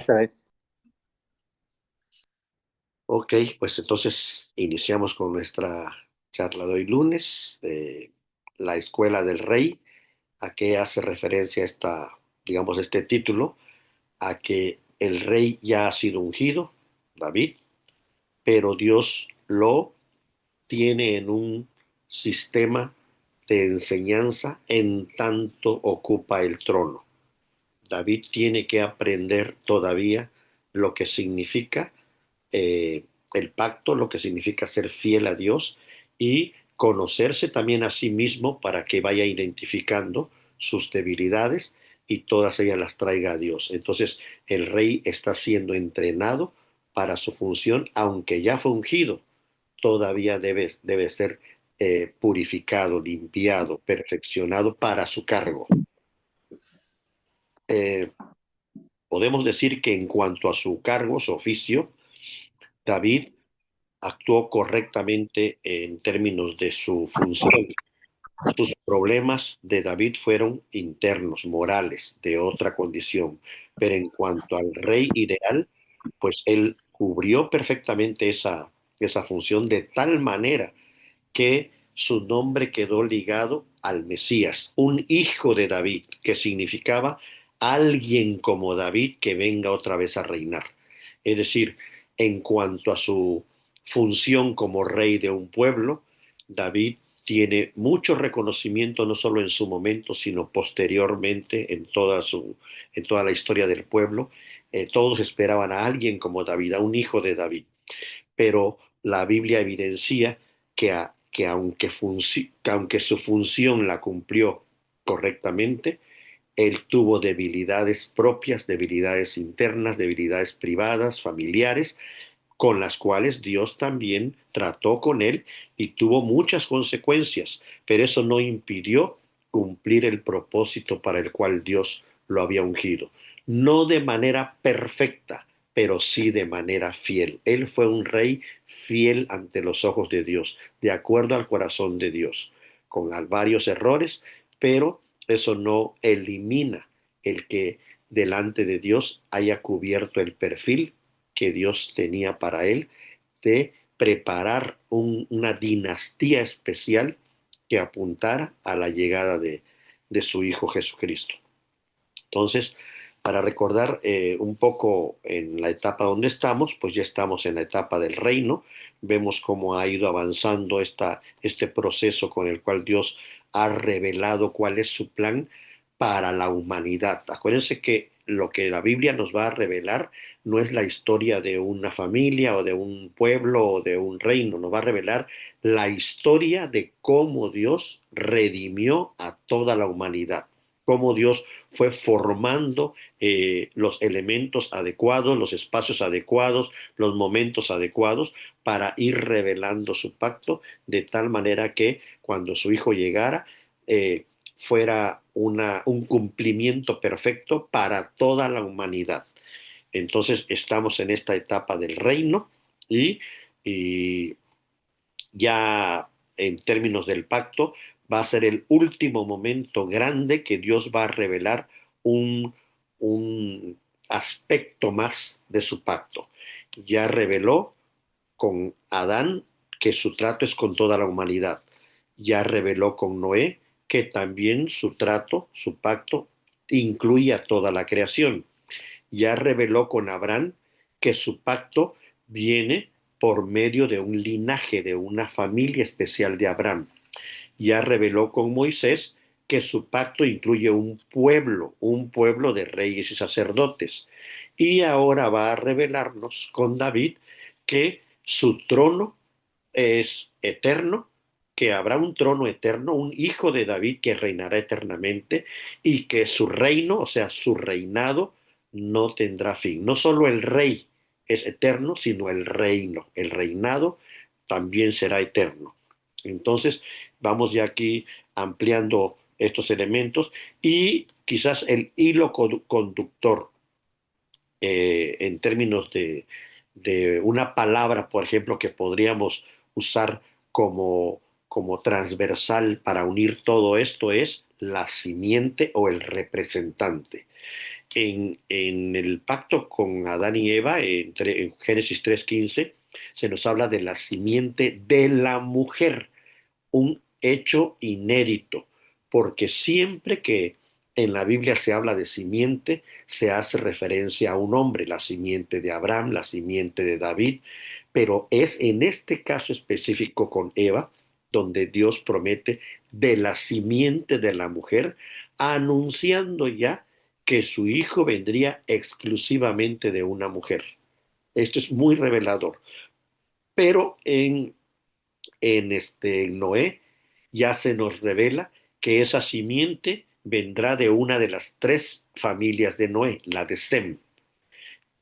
Excelente. Ok, pues entonces iniciamos con nuestra charla de hoy lunes, la escuela del rey. ¿A qué hace referencia digamos, este título? A que el rey ya ha sido ungido, David, pero Dios lo tiene en un sistema de enseñanza en tanto ocupa el trono. David tiene que aprender todavía lo que significa el pacto, lo que significa ser fiel a Dios y conocerse también a sí mismo para que vaya identificando sus debilidades y todas ellas las traiga a Dios. Entonces el rey está siendo entrenado para su función, aunque ya fue ungido, todavía debe ser purificado, limpiado, perfeccionado para su cargo. Eh, Podemos decir que en cuanto a su cargo, su oficio, David actuó correctamente en términos de su función. Sus problemas de David fueron internos, morales, de otra condición. Pero en cuanto al rey ideal, pues él cubrió perfectamente esa función de tal manera que su nombre quedó ligado al Mesías, un hijo de David, que significaba alguien como David que venga otra vez a reinar. Es decir, en cuanto a su función como rey de un pueblo, David tiene mucho reconocimiento no solo en su momento, sino posteriormente en toda la historia del pueblo. Todos esperaban a alguien como David, a un hijo de David, pero la Biblia evidencia que aunque su función la cumplió correctamente, él tuvo debilidades propias, debilidades internas, debilidades privadas, familiares, con las cuales Dios también trató con él y tuvo muchas consecuencias, pero eso no impidió cumplir el propósito para el cual Dios lo había ungido. No de manera perfecta, pero sí de manera fiel. Él fue un rey fiel ante los ojos de Dios, de acuerdo al corazón de Dios, con varios errores, pero eso no elimina el que delante de Dios haya cubierto el perfil que Dios tenía para él de preparar una dinastía especial que apuntara a la llegada de su Hijo Jesucristo. Entonces, para recordar un poco en la etapa donde estamos, pues ya estamos en la etapa del reino, vemos cómo ha ido avanzando este proceso con el cual Dios ha revelado cuál es su plan para la humanidad. Acuérdense que lo que la Biblia nos va a revelar no es la historia de una familia o de un pueblo o de un reino, nos va a revelar la historia de cómo Dios redimió a toda la humanidad, cómo Dios fue formando los elementos adecuados, los espacios adecuados, los momentos adecuados para ir revelando su pacto de tal manera que cuando su hijo llegara fuera un cumplimiento perfecto para toda la humanidad. Entonces estamos en esta etapa del reino y, y ya en términos del pacto, va a ser el último momento grande que Dios va a revelar un, un aspecto más de su pacto. Ya reveló con Adán que su trato es con toda la humanidad. Ya reveló con Noé que también su trato, su pacto, incluye a toda la creación. Ya reveló con Abraham que su pacto viene por medio de un linaje, de una familia especial de Abraham. Ya reveló con Moisés que su pacto incluye un pueblo de reyes y sacerdotes. Y ahora va a revelarnos con David que su trono es eterno, que habrá un trono eterno, un hijo de David que reinará eternamente y que su reino, o sea, su reinado, no tendrá fin. No solo el rey es eterno, sino el reino, el reinado también será eterno. Entonces, vamos ya aquí ampliando estos elementos y quizás el hilo conductor en términos de una palabra, por ejemplo, que podríamos usar como transversal para unir todo esto es la simiente o el representante. en el pacto con Adán y Eva, en Génesis 3:15, se nos habla de la simiente de la mujer, un hecho inédito, porque siempre que en la Biblia se habla de simiente, se hace referencia a un hombre, la simiente de Abraham, la simiente de David, pero es en este caso específico con Eva, donde Dios promete de la simiente de la mujer, anunciando ya que su hijo vendría exclusivamente de una mujer. Esto es muy revelador. Pero en Noé ya se nos revela que esa simiente vendrá de una de las tres familias de Noé, la de Sem.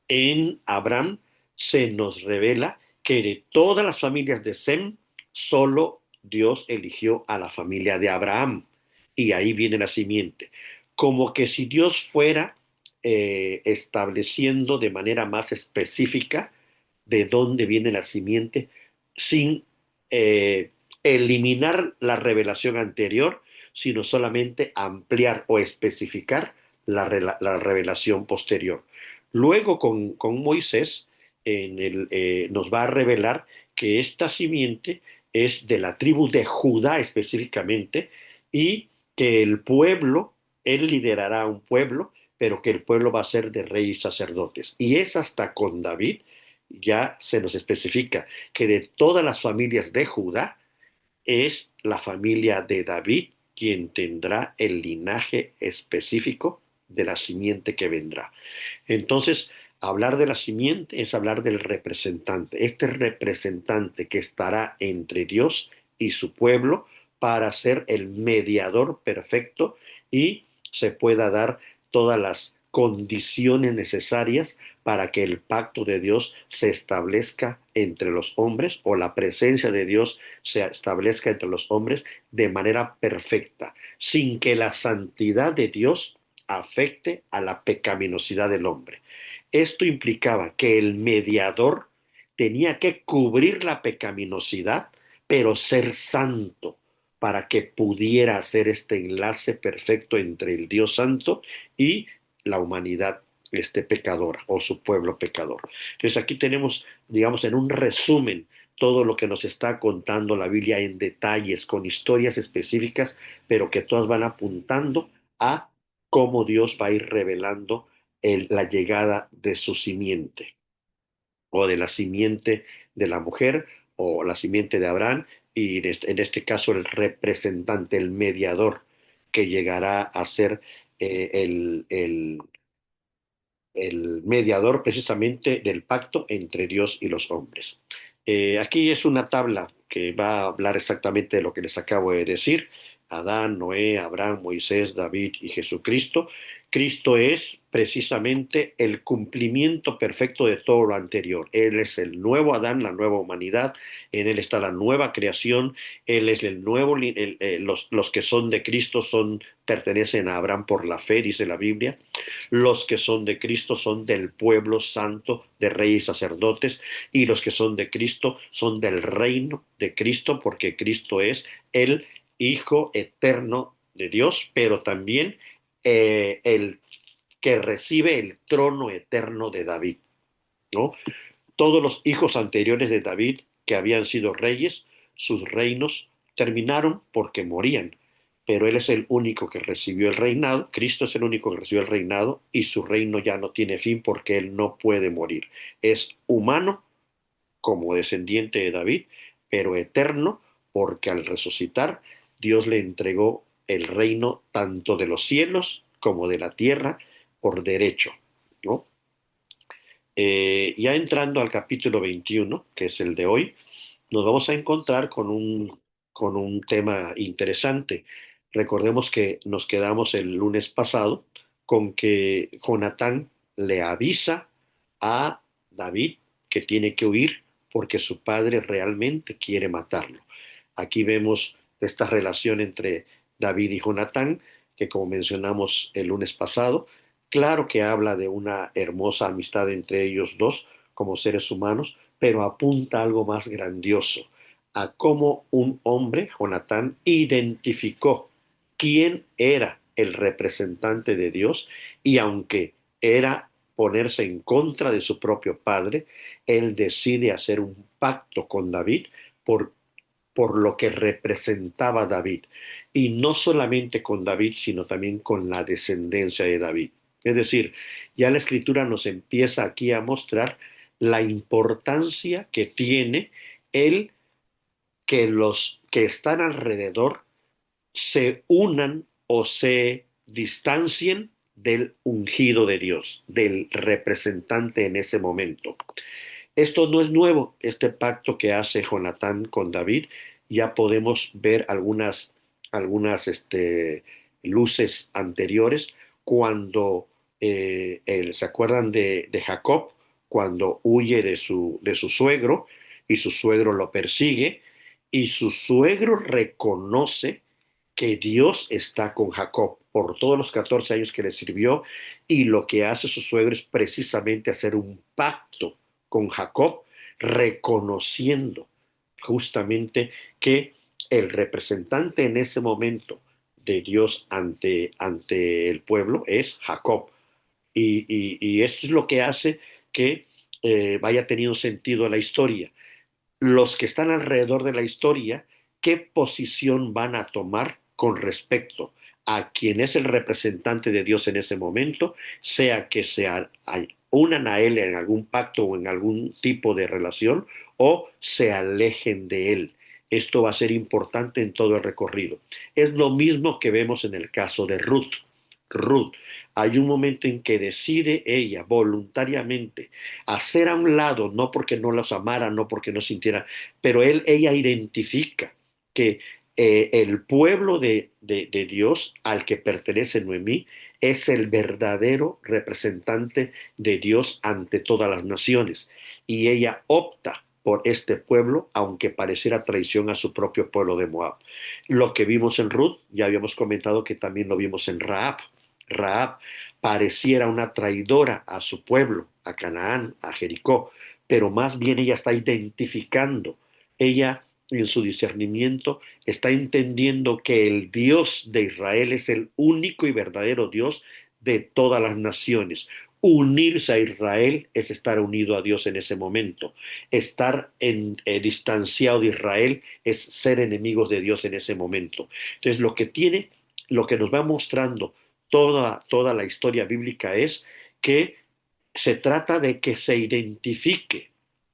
En Abraham se nos revela que de todas las familias de Sem, solo Dios eligió a la familia de Abraham. Y ahí viene la simiente. Como que si Dios fuera estableciendo de manera más específica de dónde viene la simiente, sin eh, eliminar la revelación anterior, sino solamente ampliar o especificar la revelación posterior. Luego con Moisés nos va a revelar que esta simiente es de la tribu de Judá específicamente y que el pueblo, él liderará un pueblo, pero que el pueblo va a ser de reyes y sacerdotes. Y es hasta con David, ya se nos especifica que de todas las familias de Judá es la familia de David quien tendrá el linaje específico de la simiente que vendrá. Entonces, hablar de la simiente es hablar del representante, este representante que estará entre Dios y su pueblo para ser el mediador perfecto y se pueda dar todas las condiciones necesarias para que el pacto de Dios se establezca entre los hombres o la presencia de Dios se establezca entre los hombres de manera perfecta, sin que la santidad de Dios afecte a la pecaminosidad del hombre. Esto implicaba que el mediador tenía que cubrir la pecaminosidad, pero ser santo para que pudiera hacer este enlace perfecto entre el Dios santo y la humanidad pecadora o su pueblo pecador. Entonces aquí tenemos, digamos, en un resumen todo lo que nos está contando la Biblia en detalles, con historias específicas, pero que todas van apuntando a cómo Dios va a ir revelando la llegada de su simiente o de la simiente de la mujer o la simiente de Abraham y en este caso el representante, el mediador que llegará a ser el mediador precisamente del pacto entre Dios y los hombres. Aquí es una tabla que va a hablar exactamente de lo que les acabo de decir. Adán, Noé, Abraham, Moisés, David y Jesucristo. Cristo es precisamente el cumplimiento perfecto de todo lo anterior. Él es el nuevo Adán, la nueva humanidad. En él está la nueva creación. Él es el nuevo, los que son de Cristo pertenecen a Abraham por la fe, dice la Biblia. Los que son de Cristo son del pueblo santo, de reyes y sacerdotes, y los que son de Cristo son del reino de Cristo, porque Cristo es el Hijo eterno de Dios, pero también el que recibe el trono eterno de David, ¿no? Todos los hijos anteriores de David que habían sido reyes, sus reinos terminaron porque morían, pero él es el único que recibió el reinado, Cristo es el único que recibió el reinado y su reino ya no tiene fin porque él no puede morir. Es humano como descendiente de David, pero eterno porque al resucitar Dios le entregó el reino tanto de los cielos como de la tierra por derecho, ¿no? Ya entrando al capítulo 21, que es el de hoy, nos vamos a encontrar con un tema interesante. Recordemos que nos quedamos el lunes pasado con que Jonatán le avisa a David que tiene que huir porque su padre realmente quiere matarlo. Aquí vemos esta relación entre David y Jonatán, que como mencionamos el lunes pasado, claro que habla de una hermosa amistad entre ellos dos como seres humanos, pero apunta a algo más grandioso, a cómo un hombre, Jonatán, identificó quién era el representante de Dios y aunque era ponerse en contra de su propio padre. Él decide hacer un pacto con David por, por lo que representaba David. Y no solamente con David, sino también con la descendencia de David. Es decir, ya la escritura nos empieza aquí a mostrar la importancia que tiene el que los que están alrededor se unan o se distancien del ungido de Dios, del representante en ese momento. Esto no es nuevo, este pacto que hace Jonatán con David, ya podemos ver algunas luces anteriores cuando ¿se acuerdan de Jacob? Cuando huye de su suegro y su suegro lo persigue y su suegro reconoce que Dios está con Jacob por todos los 14 años que le sirvió y lo que hace su suegro es precisamente hacer un pacto con Jacob, reconociendo justamente que el representante en ese momento de Dios ante el pueblo es Jacob. Y esto es lo que hace que vaya teniendo sentido la historia. Los que están alrededor de la historia, ¿qué posición van a tomar con respecto a quien es el representante de Dios en ese momento, sea que unan a él en algún pacto o en algún tipo de relación o se alejen de él? Esto va a ser importante en todo el recorrido. Es lo mismo que vemos en el caso de Ruth. Ruth, hay un momento en que decide ella voluntariamente hacer a un lado, no porque no los amara, no porque no sintiera, pero ella identifica que el pueblo de Dios al que pertenece Noemí es el verdadero representante de Dios ante todas las naciones. Y ella opta por este pueblo, aunque pareciera traición a su propio pueblo de Moab. Lo que vimos en Ruth, ya habíamos comentado que también lo vimos en Rahab. Rahab pareciera una traidora a su pueblo, a Canaán, a Jericó, pero más bien ella está identificando, ella en su discernimiento está entendiendo que el Dios de Israel es el único y verdadero Dios de todas las naciones. Unirse a Israel es estar unido a Dios en ese momento. Estar distanciado de Israel es ser enemigos de Dios en ese momento. Entonces, lo que nos va mostrando toda la historia bíblica es que se trata de que se identifique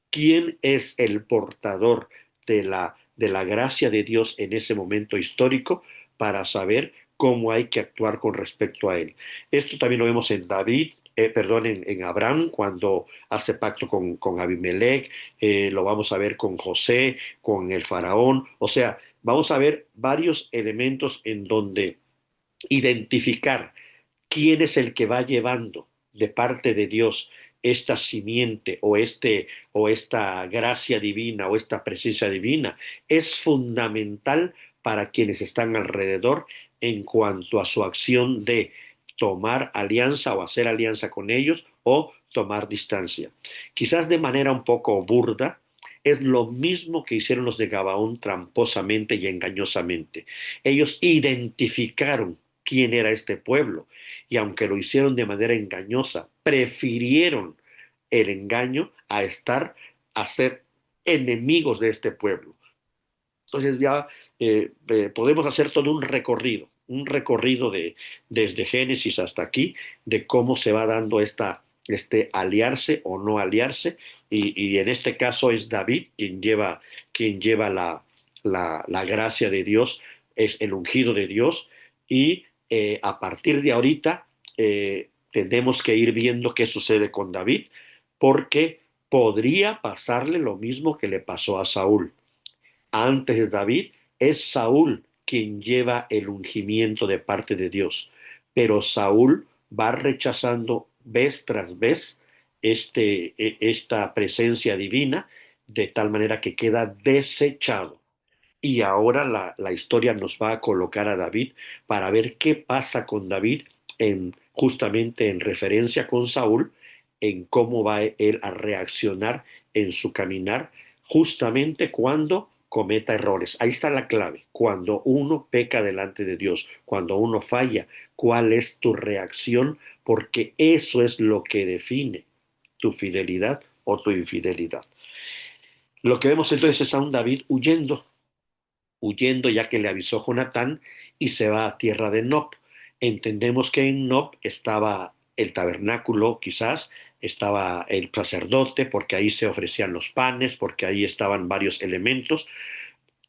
quién es el portador de la gracia de Dios en ese momento histórico para saber cómo hay que actuar con respecto a él. Esto también lo vemos en David, perdón, en Abraham, cuando hace pacto con Abimelech, lo vamos a ver con José, con el faraón, o sea, vamos a ver varios elementos en donde identificar quién es el que va llevando de parte de Dios esta simiente o esta gracia divina o esta presencia divina es fundamental para quienes están alrededor en cuanto a su acción de tomar alianza o hacer alianza con ellos o tomar distancia. Quizás de manera un poco burda, es lo mismo que hicieron los de Gabaón tramposamente y engañosamente. Ellos identificaron quién era este pueblo y aunque lo hicieron de manera engañosa, prefirieron el engaño a ser enemigos de este pueblo. Entonces ya podemos hacer todo un recorrido desde Génesis hasta aquí, de cómo se va dando este aliarse o no aliarse, y en este caso es David quien lleva la gracia de Dios, es el ungido de Dios, y a partir de ahorita tenemos que ir viendo qué sucede con David, porque podría pasarle lo mismo que le pasó a Saúl. Antes de David es Saúl quien lleva el ungimiento de parte de Dios, pero Saúl va rechazando vez tras vez esta presencia divina de tal manera que queda desechado. Y ahora la historia nos va a colocar a David para ver qué pasa con David justamente en referencia con Saúl, en cómo va él a reaccionar en su caminar, justamente cuando cometa errores. Ahí está la clave. Cuando uno peca delante de Dios, cuando uno falla, ¿cuál es tu reacción? Porque eso es lo que define tu fidelidad o tu infidelidad. Lo que vemos entonces es a un David huyendo ya que le avisó Jonatán y se va a tierra de Nob. Entendemos que en Nob estaba el tabernáculo, quizás, estaba el sacerdote, porque ahí se ofrecían los panes, porque ahí estaban varios elementos.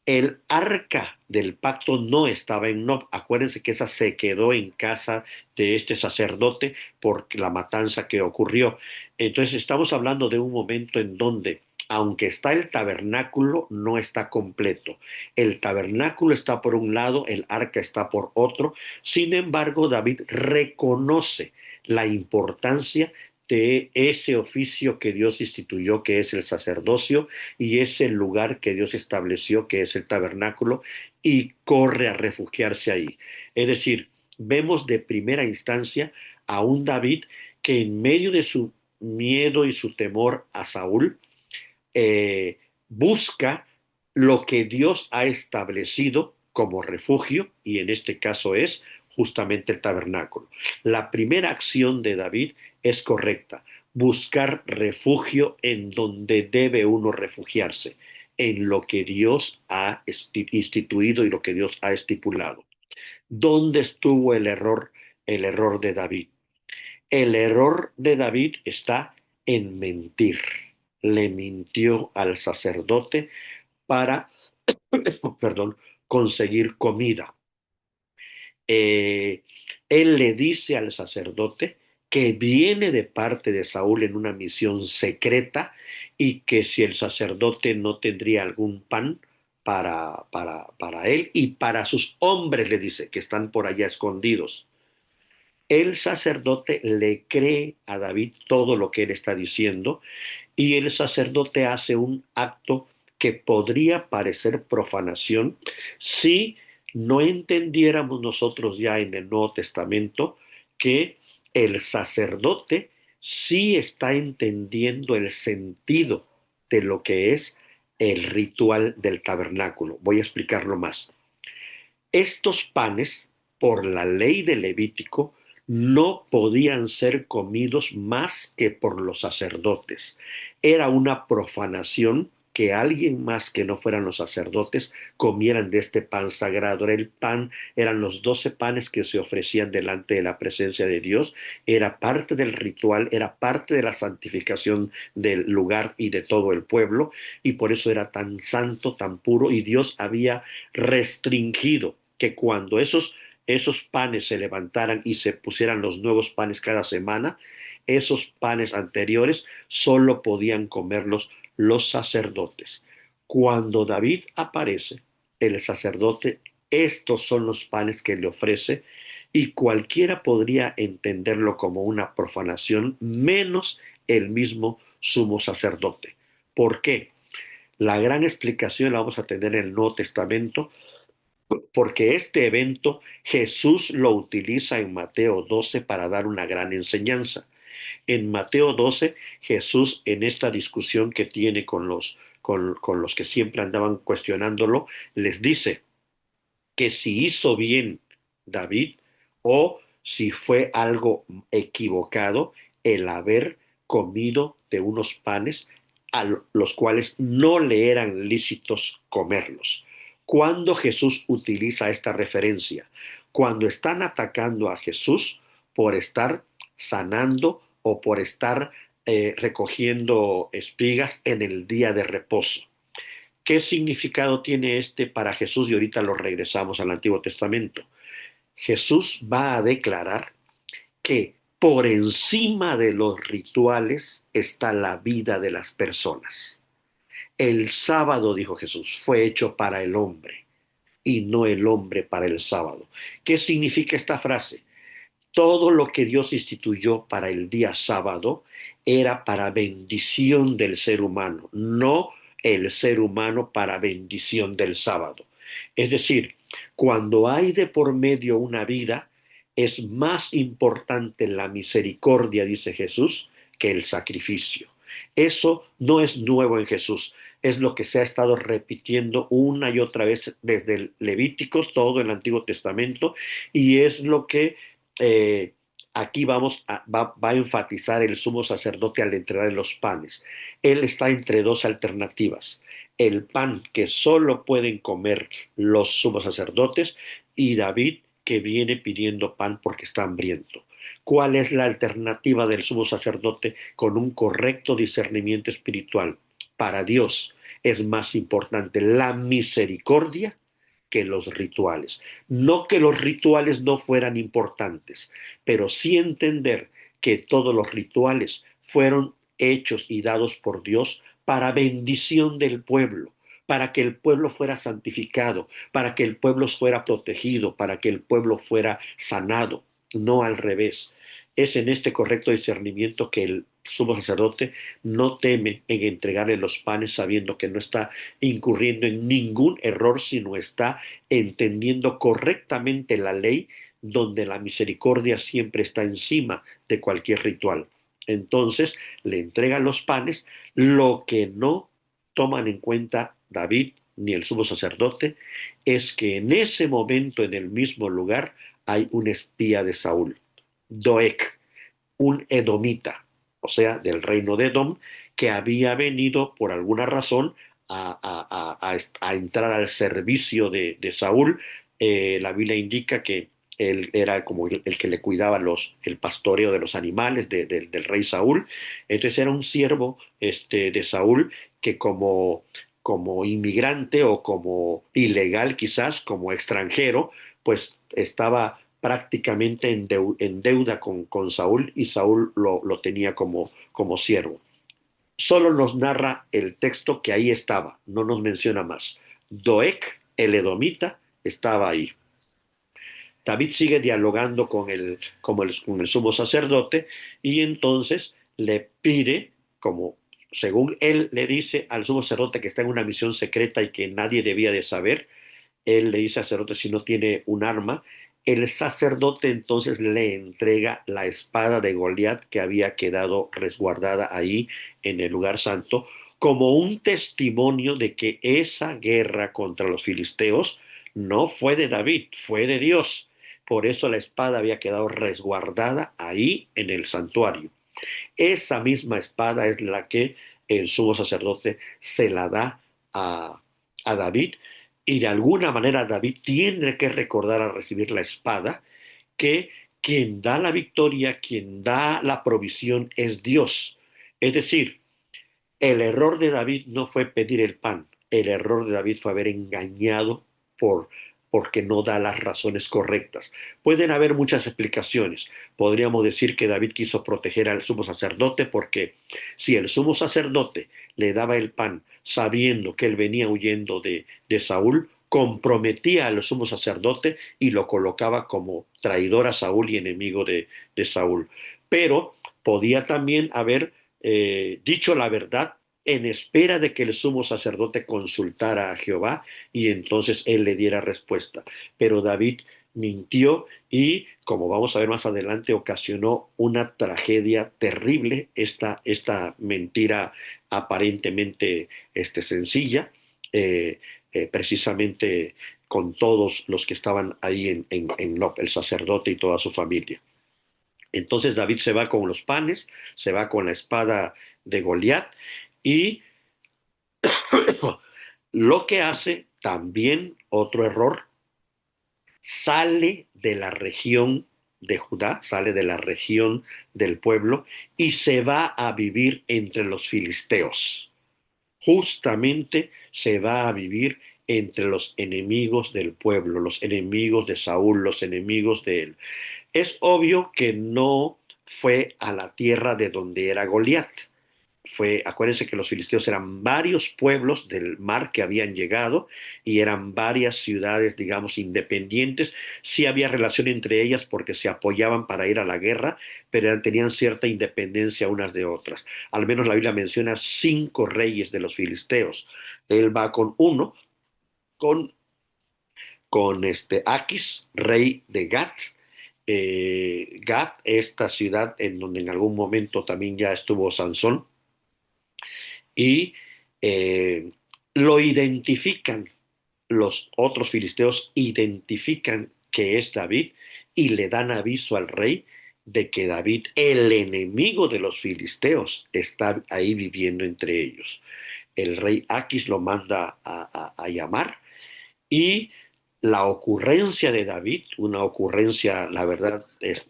El arca del pacto no estaba en Nob. Acuérdense que esa se quedó en casa de este sacerdote por la matanza que ocurrió. Entonces estamos hablando de un momento en donde, aunque está el tabernáculo, no está completo. El tabernáculo está por un lado, el arca está por otro. Sin embargo, David reconoce la importancia de ese oficio que Dios instituyó, que es el sacerdocio, y es el lugar que Dios estableció, que es el tabernáculo, y corre a refugiarse ahí. Es decir, vemos de primera instancia a un David que en medio de su miedo y su temor a Saúl, busca lo que Dios ha establecido como refugio, y en este caso es justamente el tabernáculo. La primera acción de David es correcta: buscar refugio en donde debe uno refugiarse, en lo que Dios ha instituido y lo que Dios ha estipulado. ¿Dónde estuvo el error? El error de David. El error de David está en mentir. Le mintió al sacerdote para, perdón, conseguir comida. Eh, Él le dice al sacerdote que viene de parte de Saúl en una misión secreta y que si el sacerdote no tendría algún pan para él y para sus hombres, le dice, que están por allá escondidos. El sacerdote le cree a David todo lo que él está diciendo, y el sacerdote hace un acto que podría parecer profanación si no entendiéramos nosotros ya en el Nuevo Testamento que el sacerdote sí está entendiendo el sentido de lo que es el ritual del tabernáculo. Voy a explicarlo más. Estos panes, por la ley de Levítico, no podían ser comidos más que por los sacerdotes. Era una profanación que alguien más que no fueran los sacerdotes comieran de este pan sagrado. Era el pan, eran los 12 panes que se ofrecían delante de la presencia de Dios. Era parte del ritual, era parte de la santificación del lugar y de todo el pueblo, y por eso era tan santo, tan puro, y Dios había restringido que cuando esos panes se levantaran y se pusieran los nuevos panes cada semana, esos panes anteriores solo podían comerlos los sacerdotes. Cuando David aparece, el sacerdote, estos son los panes que le ofrece, y cualquiera podría entenderlo como una profanación, menos el mismo sumo sacerdote. ¿Por qué? La gran explicación la vamos a tener en el Nuevo Testamento, porque este evento Jesús lo utiliza en Mateo 12 para dar una gran enseñanza. En Mateo 12, Jesús, en esta discusión que tiene con los que siempre andaban cuestionándolo, les dice que si hizo bien David o si fue algo equivocado el haber comido de unos panes a los cuales no le eran lícitos comerlos. ¿Cuándo Jesús utiliza esta referencia? Cuando están atacando a Jesús por estar sanando o por estar recogiendo espigas en el día de reposo. ¿Qué significado tiene este para Jesús? Y ahorita lo regresamos al Antiguo Testamento. Jesús va a declarar que por encima de los rituales está la vida de las personas. El sábado, dijo Jesús, fue hecho para el hombre y no el hombre para el sábado. ¿Qué significa esta frase? Todo lo que Dios instituyó para el día sábado era para bendición del ser humano, no el ser humano para bendición del sábado. Es decir, cuando hay de por medio una vida, es más importante la misericordia, dice Jesús, que el sacrificio. Eso no es nuevo en Jesús. es lo que se ha estado repitiendo una y otra vez desde el Levítico, todo el Antiguo Testamento, y es lo que eh, aquí va a enfatizar el sumo sacerdote al entregar los panes. Él está entre dos alternativas: el pan que solo pueden comer los sumos sacerdotes, y David, que viene pidiendo pan porque está hambriento. ¿Cuál es la alternativa del sumo sacerdote con un correcto discernimiento espiritual? Para Dios es más importante la misericordia que los rituales. No que los rituales no fueran importantes, pero sí entender que todos los rituales fueron hechos y dados por Dios para bendición del pueblo, para que el pueblo fuera santificado, para que el pueblo fuera protegido, para que el pueblo fuera sanado, no al revés. Es en este correcto discernimiento que el sumo sacerdote no teme en entregarle los panes sabiendo que no está incurriendo en ningún error, sino está entendiendo correctamente la ley, donde la misericordia siempre está encima de cualquier ritual. Entonces le entregan los panes. Lo que no toman en cuenta David ni el sumo sacerdote es que en ese momento, en el mismo lugar, hay un espía de Saúl, Doeg, un edomita, o sea, del reino de Edom, que había venido por alguna razón a entrar al servicio de Saúl. La Biblia indica que él era como el que le cuidaba el pastoreo de los animales del rey Saúl. Entonces era un siervo de Saúl que como inmigrante o como ilegal, quizás como extranjero, pues estaba prácticamente en deuda con Saúl, y Saúl lo tenía como siervo. Solo nos narra el texto que ahí estaba, no nos menciona más. Doeg, el edomita, estaba ahí. David sigue dialogando con el sumo sacerdote, y entonces le pide, como según él le dice al sumo sacerdote que está en una misión secreta y que nadie debía de saber. Él le dice al sacerdote si no tiene un arma. El sacerdote entonces le entrega la espada de Goliat, que había quedado resguardada ahí en el lugar santo, como un testimonio de que esa guerra contra los filisteos no fue de David, fue de Dios. Por eso la espada había quedado resguardada ahí en el santuario. Esa misma espada es la que el sumo sacerdote se la da a David, y de alguna manera David tiene que recordar al recibir la espada que quien da la victoria, quien da la provisión es Dios. Es decir, el error de David no fue pedir el pan, el error de David fue haber engañado por, porque no da las razones correctas. Pueden haber muchas explicaciones. Podríamos decir que David quiso proteger al sumo sacerdote porque si el sumo sacerdote le daba el pan sabiendo que él venía huyendo de Saúl, comprometía al sumo sacerdote y lo colocaba como traidor a Saúl y enemigo de Saúl. Pero podía también haber dicho la verdad en espera de que el sumo sacerdote consultara a Jehová y entonces él le diera respuesta. Pero David mintió y, como vamos a ver más adelante, ocasionó una tragedia terrible, esta mentira aparentemente sencilla, precisamente con todos los que estaban ahí en Nob, el sacerdote y toda su familia. Entonces David se va con los panes, se va con la espada de Goliat, y lo que hace también otro error: sale de la región de Judá, sale de la región del pueblo y se va a vivir entre los filisteos. Justamente se va a vivir entre los enemigos del pueblo, los enemigos de Saúl, los enemigos de él. Es obvio que no fue a la tierra de donde era Goliat. Acuérdense que los filisteos eran varios pueblos del mar que habían llegado, y eran varias ciudades, digamos, independientes. Sí había relación entre ellas porque se apoyaban para ir a la guerra, pero tenían cierta independencia unas de otras. Al menos la Biblia menciona 5 reyes de los filisteos. Él va con uno, con, con Aquis, rey de Gat. Gat, esta ciudad en donde en algún momento también ya estuvo Sansón, y eh, lo identifican, los otros filisteos identifican que es David y le dan aviso al rey de que David, el enemigo de los filisteos, está ahí viviendo entre ellos. El rey Aquis lo manda a llamar y la ocurrencia de David, una ocurrencia, la verdad,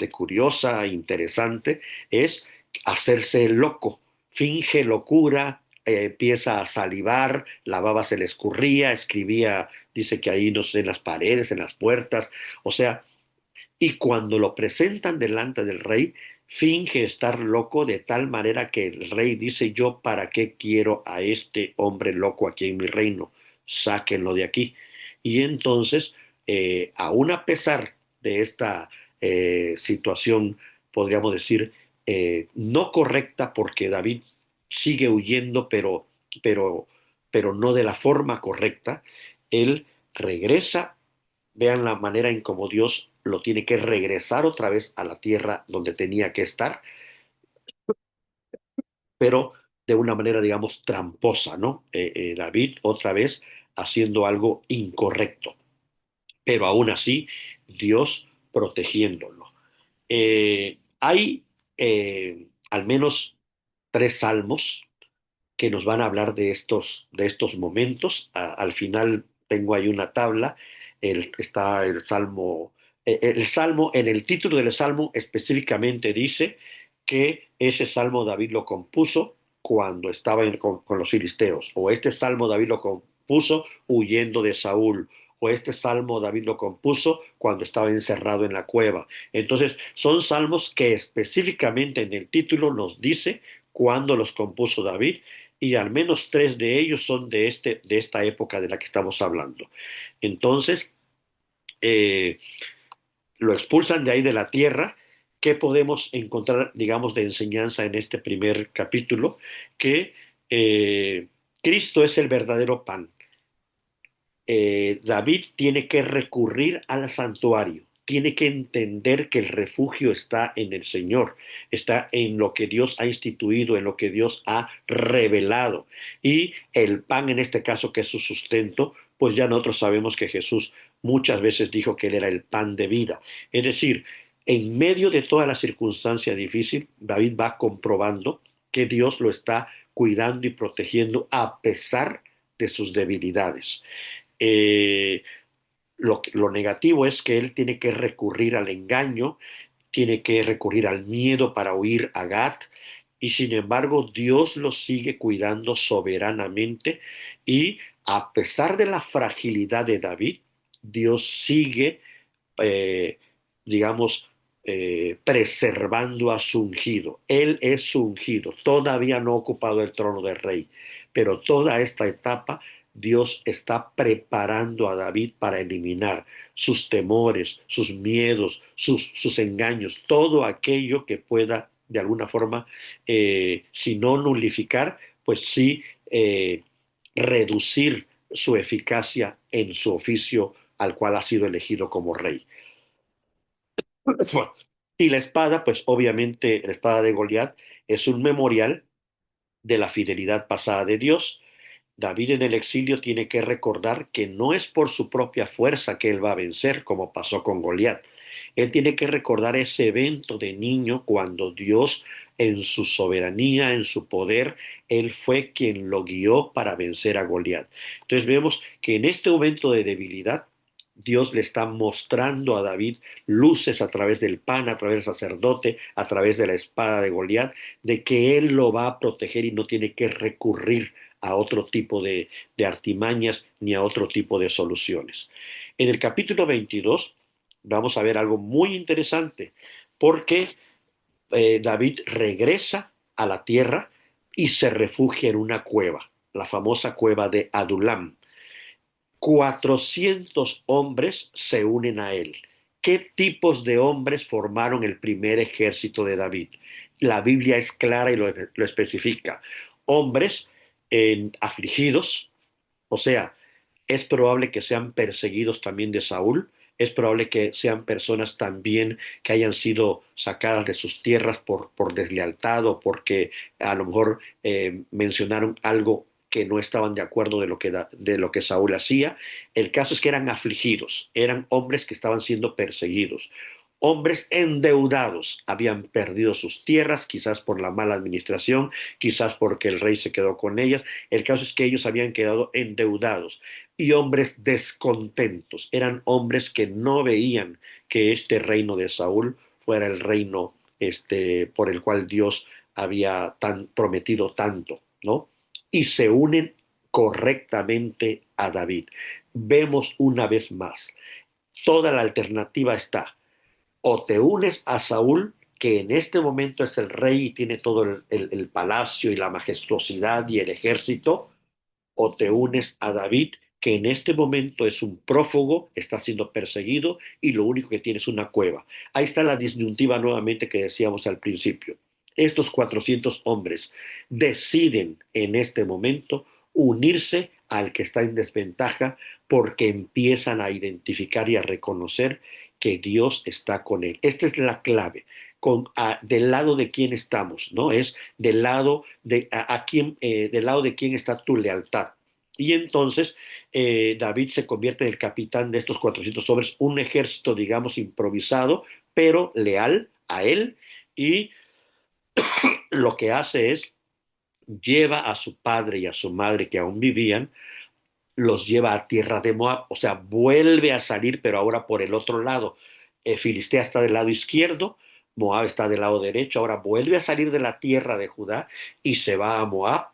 curiosa, interesante, es hacerse el loco, finge locura, empieza a salivar, la baba se le escurría, escribía, dice que ahí, no sé, en las paredes, en las puertas, o sea, y cuando lo presentan delante del rey, finge estar loco de tal manera que el rey dice, yo para qué quiero a este hombre loco aquí en mi reino, sáquenlo de aquí. Y entonces, aún a pesar de esta situación, podríamos decir, no correcta, porque David sigue huyendo, pero, pero no de la forma correcta, él regresa. Vean la manera en cómo Dios lo tiene que regresar otra vez a la tierra donde tenía que estar, pero de una manera, digamos, tramposa, ¿no? David otra vez haciendo algo incorrecto, pero aún así Dios protegiéndolo. Hay al menos tres salmos que nos van a hablar de estos momentos. Al final tengo ahí una tabla, está el salmo, en el título del salmo específicamente dice que ese salmo David lo compuso cuando estaba con los filisteos, o este salmo David lo compuso huyendo de Saúl, o este salmo David lo compuso cuando estaba encerrado en la cueva. Entonces, son salmos que específicamente en el título nos dice cuándo los compuso David, y al menos tres de ellos son de esta época de la que estamos hablando. Entonces, eh, lo expulsan de ahí de la tierra. ¿Qué podemos encontrar, digamos, de enseñanza en este primer capítulo? Que Cristo es el verdadero pan. David tiene que recurrir al santuario, tiene que entender que el refugio está en el Señor, está en lo que Dios ha instituido, en lo que Dios ha revelado. Y el pan, en este caso, que es su sustento, pues ya nosotros sabemos que Jesús muchas veces dijo que Él era el pan de vida. Es decir, en medio de toda la circunstancia difícil, David va comprobando que Dios lo está cuidando y protegiendo a pesar de sus debilidades. Eh, lo negativo es que él tiene que recurrir al engaño, tiene que recurrir al miedo para huir a Gat, y sin embargo Dios lo sigue cuidando soberanamente, y a pesar de la fragilidad de David, Dios sigue, eh, digamos, preservando a su ungido. Él es su ungido, todavía no ha ocupado el trono de rey, pero toda esta etapa Dios está preparando a David para eliminar sus temores, sus miedos, sus engaños, todo aquello que pueda de alguna forma, si no nulificar, pues sí reducir su eficacia en su oficio al cual ha sido elegido como rey. Y la espada, pues obviamente la espada de Goliat es un memorial de la fidelidad pasada de Dios. David en el exilio tiene que recordar que no es por su propia fuerza que él va a vencer, como pasó con Goliat. Él tiene que recordar ese evento de niño cuando Dios, en su soberanía, en su poder, él fue quien lo guió para vencer a Goliat. Entonces vemos que en este momento de debilidad, Dios le está mostrando a David luces a través del pan, a través del sacerdote, a través de la espada de Goliat, de que él lo va a proteger y no tiene que recurrir a otro tipo de artimañas ni a otro tipo de soluciones. En el capítulo 22 vamos a ver algo muy interesante, porque David regresa a la tierra y se refugia en una cueva, la famosa cueva de Adulam. 400 hombres se unen a él. ¿Qué tipos de hombres formaron el primer ejército de David? La Biblia es clara y lo especifica. Hombres afligidos, o sea, es probable que sean perseguidos también de Saúl, es probable que sean personas también que hayan sido sacadas de sus tierras por deslealtad, o porque a lo mejor mencionaron algo que no estaban de acuerdo de lo que Saúl hacía. El caso es que eran afligidos, eran hombres que estaban siendo perseguidos, hombres endeudados, habían perdido sus tierras, quizás por la mala administración, quizás porque el rey se quedó con ellas. El caso es que ellos habían quedado endeudados y hombres descontentos, eran hombres que no veían que este reino de Saúl fuera el reino por el cual Dios había prometido tanto, ¿no? Y se unen correctamente a David. Vemos una vez más, toda la alternativa está: o te unes a Saúl, que en este momento es el rey y tiene todo el palacio y la majestuosidad y el ejército, o te unes a David, que en este momento es un prófugo, está siendo perseguido y lo único que tiene es una cueva. Ahí está la disyuntiva nuevamente que decíamos al principio. Estos 400 hombres deciden en este momento unirse al que está en desventaja porque empiezan a identificar y a reconocer que Dios está con él. Esta es la clave. Del lado de quién estamos, ¿no? Es del lado del lado de quién está tu lealtad. Y entonces David se convierte en el capitán de estos 400 hombres, un ejército, digamos, improvisado, pero leal a él, y lo que hace es lleva a su padre y a su madre que aún vivían, los lleva a tierra de Moab, o sea, vuelve a salir, pero ahora por el otro lado. Filistea está del lado izquierdo, Moab está del lado derecho, ahora vuelve a salir de la tierra de Judá y se va a Moab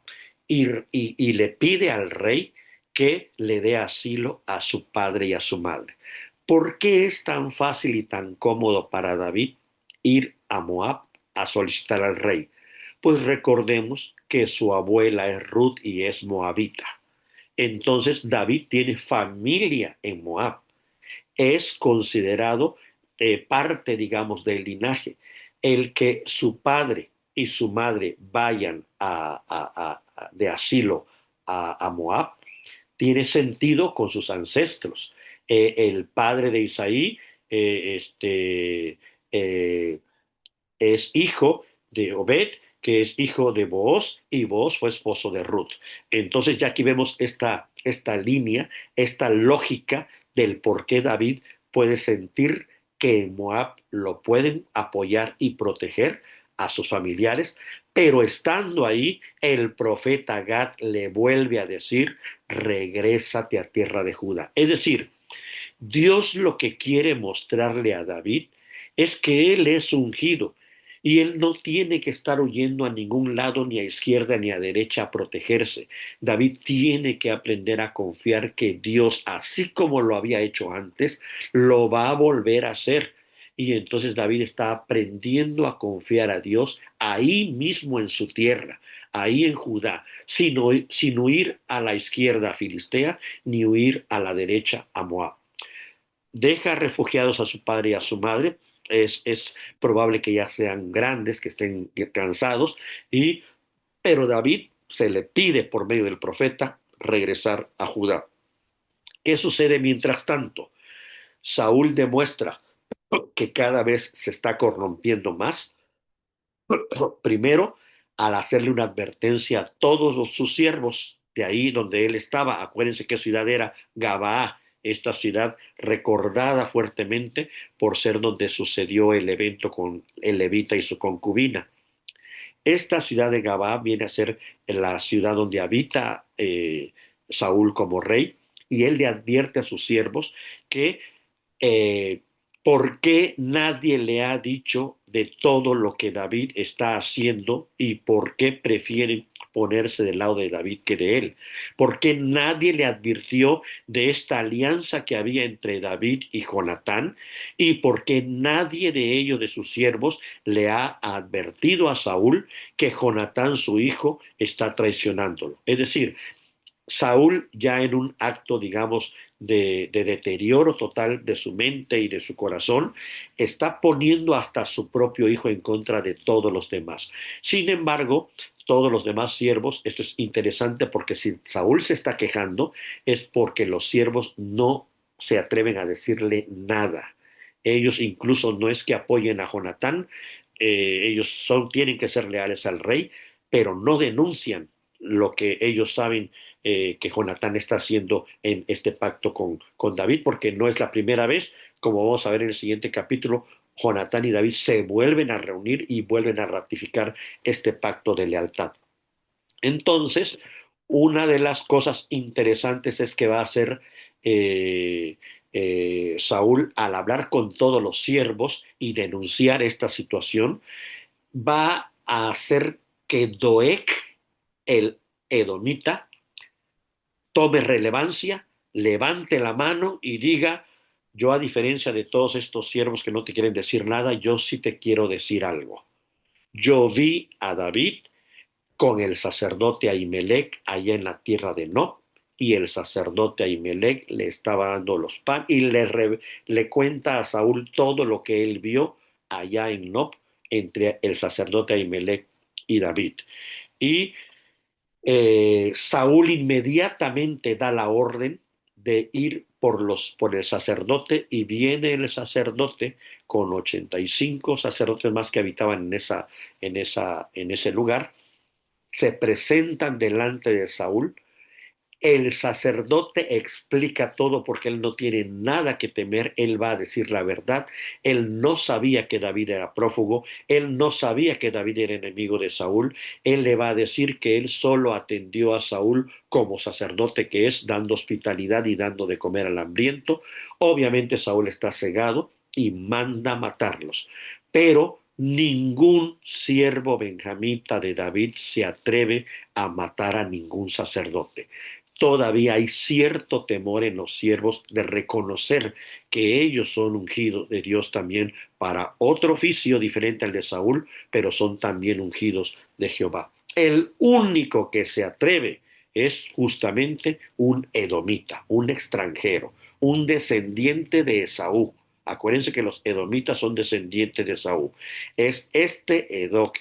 y le pide al rey que le dé asilo a su padre y a su madre. ¿Por qué es tan fácil y tan cómodo para David ir a Moab a solicitar al rey? Pues recordemos que su abuela es Ruth y es moabita. Entonces David tiene familia en Moab. Es considerado parte, digamos, del linaje. El que su padre y su madre vayan de asilo a Moab tiene sentido con sus ancestros. El padre de Isaí eh, es hijo de Obed, que es hijo de Booz, y Booz fue esposo de Ruth. Entonces ya aquí vemos esta línea, esta lógica del por qué David puede sentir que en Moab lo pueden apoyar y proteger a sus familiares, pero estando ahí, el profeta Gad le vuelve a decir: regrésate a tierra de Judá. Es decir, Dios lo que quiere mostrarle a David es que él es ungido y él no tiene que estar huyendo a ningún lado, ni a izquierda ni a derecha, a protegerse. David tiene que aprender a confiar que Dios, así como lo había hecho antes, lo va a volver a hacer. Y entonces David está aprendiendo a confiar a Dios ahí mismo en su tierra, ahí en Judá, sin huir a la izquierda a Filistea, ni huir a la derecha a Moab. Deja refugiados a su padre y a su madre. Es probable que ya sean grandes, que estén cansados, pero David se le pide por medio del profeta regresar a Judá. ¿Qué sucede mientras tanto? Saúl demuestra que cada vez se está corrompiendo más. Primero, al hacerle una advertencia a todos sus siervos de ahí donde él estaba. Acuérdense qué ciudad era: Gabaa, esta ciudad recordada fuertemente por ser donde sucedió el evento con el levita y su concubina. Esta ciudad de Gabaa viene a ser la ciudad donde habita Saúl como rey, y él le advierte a sus siervos que eh, ¿por qué nadie le ha dicho de todo lo que David está haciendo y por qué prefieren ponerse del lado de David que de él? ¿Por qué nadie le advirtió de esta alianza que había entre David y Jonatán? ¿Y por qué nadie de ellos, de sus siervos, le ha advertido a Saúl que Jonatán, su hijo, está traicionándolo? Es decir, Saúl, ya en un acto, digamos, de deterioro total de su mente y de su corazón, está poniendo hasta su propio hijo en contra de todos los demás. Sin embargo, todos los demás siervos, esto es interesante porque si Saúl se está quejando, es porque los siervos no se atreven a decirle nada. Ellos incluso no es que apoyen a Jonatán, ellos tienen que ser leales al rey, pero no denuncian lo que ellos saben que Jonatán está haciendo en este pacto con David, porque no es la primera vez, como vamos a ver en el siguiente capítulo, Jonatán y David se vuelven a reunir y vuelven a ratificar este pacto de lealtad. Entonces, una de las cosas interesantes es que va a hacer eh, Saúl al hablar con todos los siervos y denunciar esta situación, va a hacer que Doeg, el edomita, tome relevancia, levante la mano y diga, yo a diferencia de todos estos siervos que no te quieren decir nada, yo sí te quiero decir algo. Yo vi a David con el sacerdote Ahimelech allá en la tierra de Nob, y el sacerdote Ahimelech le estaba dando los pan y le cuenta a Saúl todo lo que él vio allá en Nob entre el sacerdote Ahimelech y David. Y Saúl inmediatamente da la orden de ir por el sacerdote, y viene el sacerdote con 85 sacerdotes más que habitaban en ese lugar, se presentan delante de Saúl. El sacerdote explica todo porque él no tiene nada que temer, él va a decir la verdad. Él no sabía que David era prófugo, él no sabía que David era enemigo de Saúl. Él le va a decir que él solo atendió a Saúl como sacerdote que es, dando hospitalidad y dando de comer al hambriento. Obviamente Saúl está cegado y manda matarlos, pero ningún siervo benjamita de David se atreve a matar a ningún sacerdote. Todavía hay cierto temor en los siervos de reconocer que ellos son ungidos de Dios también para otro oficio diferente al de Saúl, pero son también ungidos de Jehová. El único que se atreve es justamente un edomita, un extranjero, un descendiente de Esaú. Acuérdense que los edomitas son descendientes de Esaú. Es este Doeg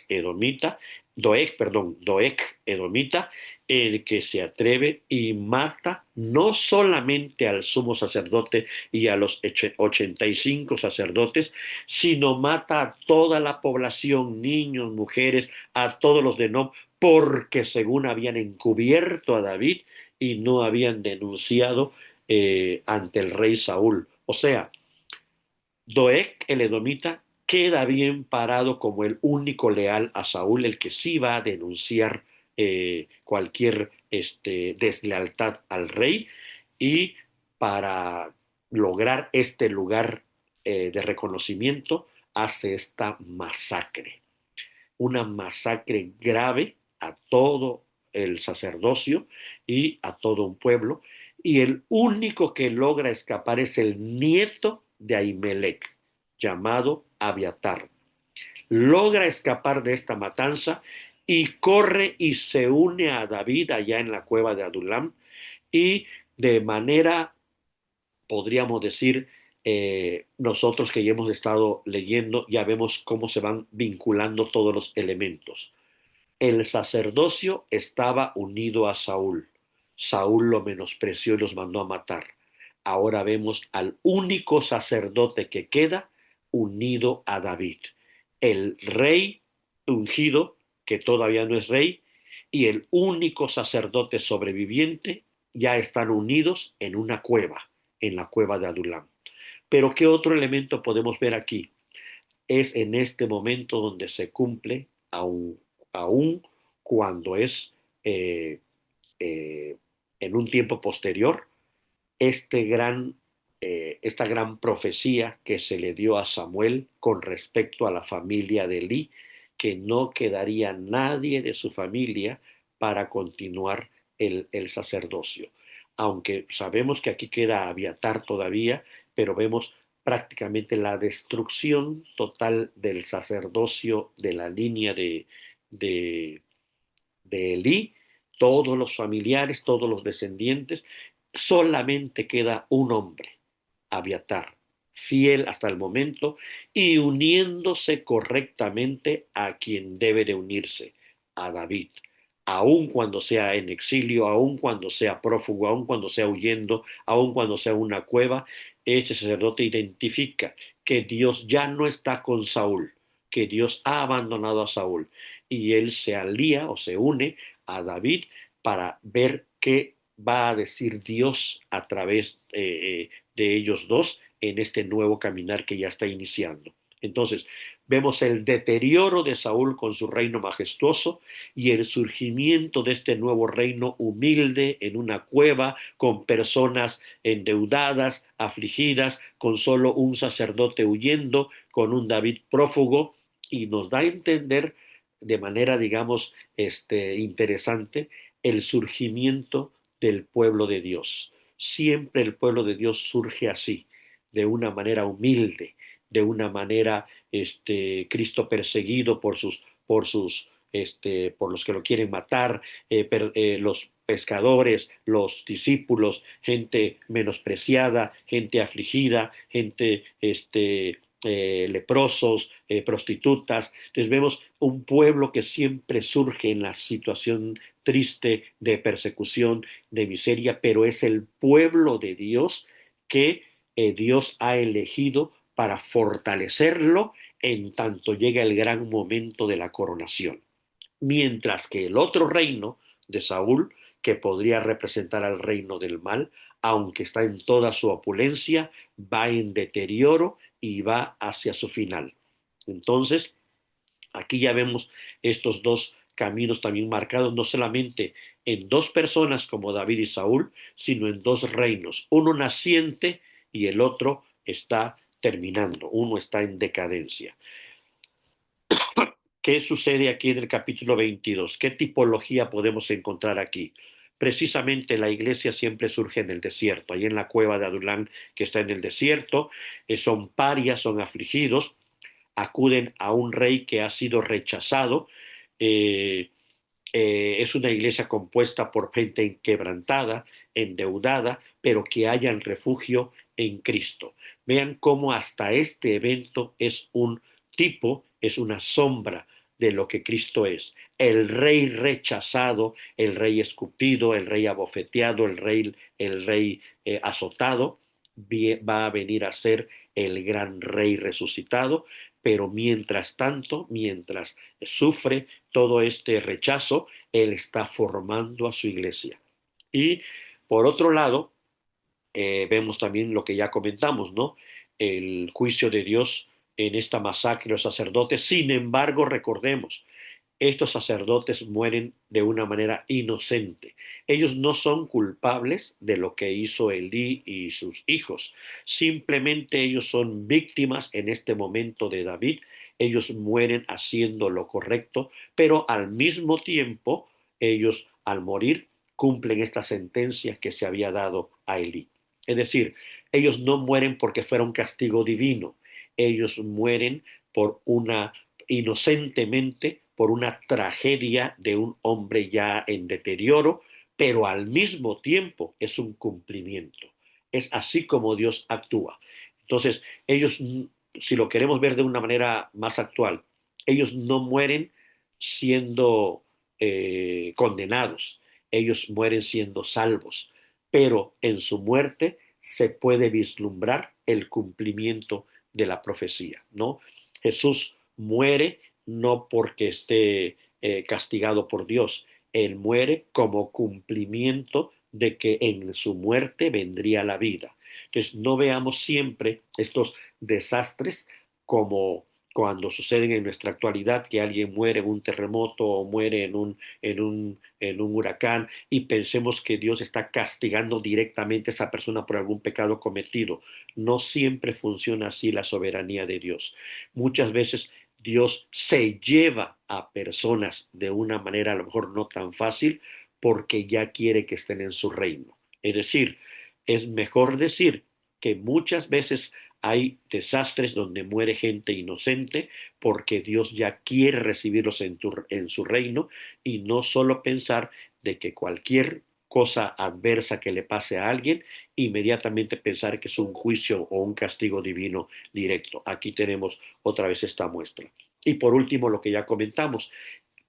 edomita, el que se atreve y mata no solamente al sumo sacerdote y a los 85 sacerdotes, sino mata a toda la población, niños, mujeres, a todos los de Nob, porque según habían encubierto a David y no habían denunciado ante el rey Saúl. O sea, Doeg, el edomita, queda bien parado como el único leal a Saúl, el que sí va a denunciar cualquier deslealtad al rey, y para lograr este lugar de reconocimiento hace esta masacre, una masacre grave a todo el sacerdocio y a todo un pueblo, y el único que logra escapar es el nieto de Ahimelech, llamado Abiatar. Logra escapar de esta matanza y corre y se une a David allá en la cueva de Adulam, y de manera, podríamos decir, nosotros que ya hemos estado leyendo, ya vemos cómo se van vinculando todos los elementos. El sacerdocio estaba unido a Saúl. Saúl lo menospreció y los mandó a matar. Ahora vemos al único sacerdote que queda unido a David. El rey ungido, que todavía no es rey, y el único sacerdote sobreviviente ya están unidos en una cueva, en la cueva de Adulam. Pero ¿qué otro elemento podemos ver aquí? Es en este momento donde se cumple, aún cuando es eh, eh, en un tiempo posterior, esta gran profecía que se le dio a Samuel con respecto a la familia de Elí, que no quedaría nadie de su familia para continuar el sacerdocio. Aunque sabemos que aquí queda Abiatar todavía, pero vemos prácticamente la destrucción total del sacerdocio de la línea de, de Elí, todos los familiares, todos los descendientes. Solamente queda un hombre, Abiatar, fiel hasta el momento y uniéndose correctamente a quien debe de unirse, a David. Aun cuando sea en exilio, aun cuando sea prófugo, aun cuando sea huyendo, aun cuando sea una cueva, ese sacerdote identifica que Dios ya no está con Saúl, que Dios ha abandonado a Saúl, y él se alía o se une a David para ver qué va a decir Dios a través de ellos dos en este nuevo caminar que ya está iniciando. Entonces, vemos el deterioro de Saúl con su reino majestuoso y el surgimiento de este nuevo reino humilde en una cueva con personas endeudadas, afligidas, con solo un sacerdote huyendo, con un David prófugo, y nos da a entender de manera, digamos, interesante el surgimiento del pueblo de Dios. Siempre el pueblo de Dios surge así, de una manera humilde, de una manera, Cristo perseguido por los que lo quieren matar, los pescadores, los discípulos, gente menospreciada, gente afligida, gente, leprosos, prostitutas. Entonces vemos un pueblo que siempre surge en la situación triste de persecución, de miseria, pero es el pueblo de Dios que Dios ha elegido para fortalecerlo en tanto llega el gran momento de la coronación. Mientras que el otro reino de Saúl, que podría representar al reino del mal, aunque está en toda su opulencia, va en deterioro y va hacia su final. Entonces, aquí ya vemos estos dos caminos también marcados, no solamente en dos personas como David y Saúl, sino en dos reinos, uno naciente y el otro está terminando, uno está en decadencia. ¿Qué sucede aquí en el capítulo 22? ¿Qué tipología podemos encontrar aquí? Precisamente la iglesia siempre surge en el desierto, ahí en la cueva de Adulán que está en el desierto, son parias, son afligidos, acuden a un rey que ha sido rechazado, eh, es una iglesia compuesta por gente inquebrantada, endeudada, pero que hallan refugio en Cristo. Vean cómo hasta este evento es un tipo, es una sombra de lo que Cristo es. El rey rechazado, el rey escupido, el rey abofeteado, el rey azotado, va a venir a ser el gran rey resucitado, pero mientras tanto, mientras sufre todo este rechazo, él está formando a su iglesia. Y por otro lado, vemos también lo que ya comentamos, ¿no? El juicio de Dios en esta masacre de los sacerdotes. Sin embargo, recordemos, estos sacerdotes mueren de una manera inocente. Ellos no son culpables de lo que hizo Elí y sus hijos. Simplemente ellos son víctimas en este momento de David. Ellos mueren haciendo lo correcto, pero al mismo tiempo ellos al morir cumplen esta sentencia que se había dado a Elí. Es decir, ellos no mueren porque fuera un castigo divino. Ellos mueren por una inocentemente por una tragedia de un hombre ya en deterioro, pero al mismo tiempo es un cumplimiento. Es así como Dios actúa. Entonces, ellos, si lo queremos ver de una manera más actual, ellos no mueren siendo condenados, ellos mueren siendo salvos, pero en su muerte se puede vislumbrar el cumplimiento de la profecía, ¿no? Jesús muere no porque esté castigado por Dios, él muere como cumplimiento de que en su muerte vendría la vida. Entonces, no veamos siempre estos desastres como cuando suceden en nuestra actualidad, que alguien muere en un terremoto o muere en un huracán y pensemos que Dios está castigando directamente a esa persona por algún pecado cometido. No siempre funciona así la soberanía de Dios. Muchas veces Dios se lleva a personas de una manera a lo mejor no tan fácil porque ya quiere que estén en su reino. Es decir, es mejor decir que muchas veces hay desastres donde muere gente inocente porque Dios ya quiere recibirlos en su reino y no solo pensar de que cualquier cosa adversa que le pase a alguien, inmediatamente pensar que es un juicio o un castigo divino directo. Aquí tenemos otra vez esta muestra. Y por último, lo que ya comentamos,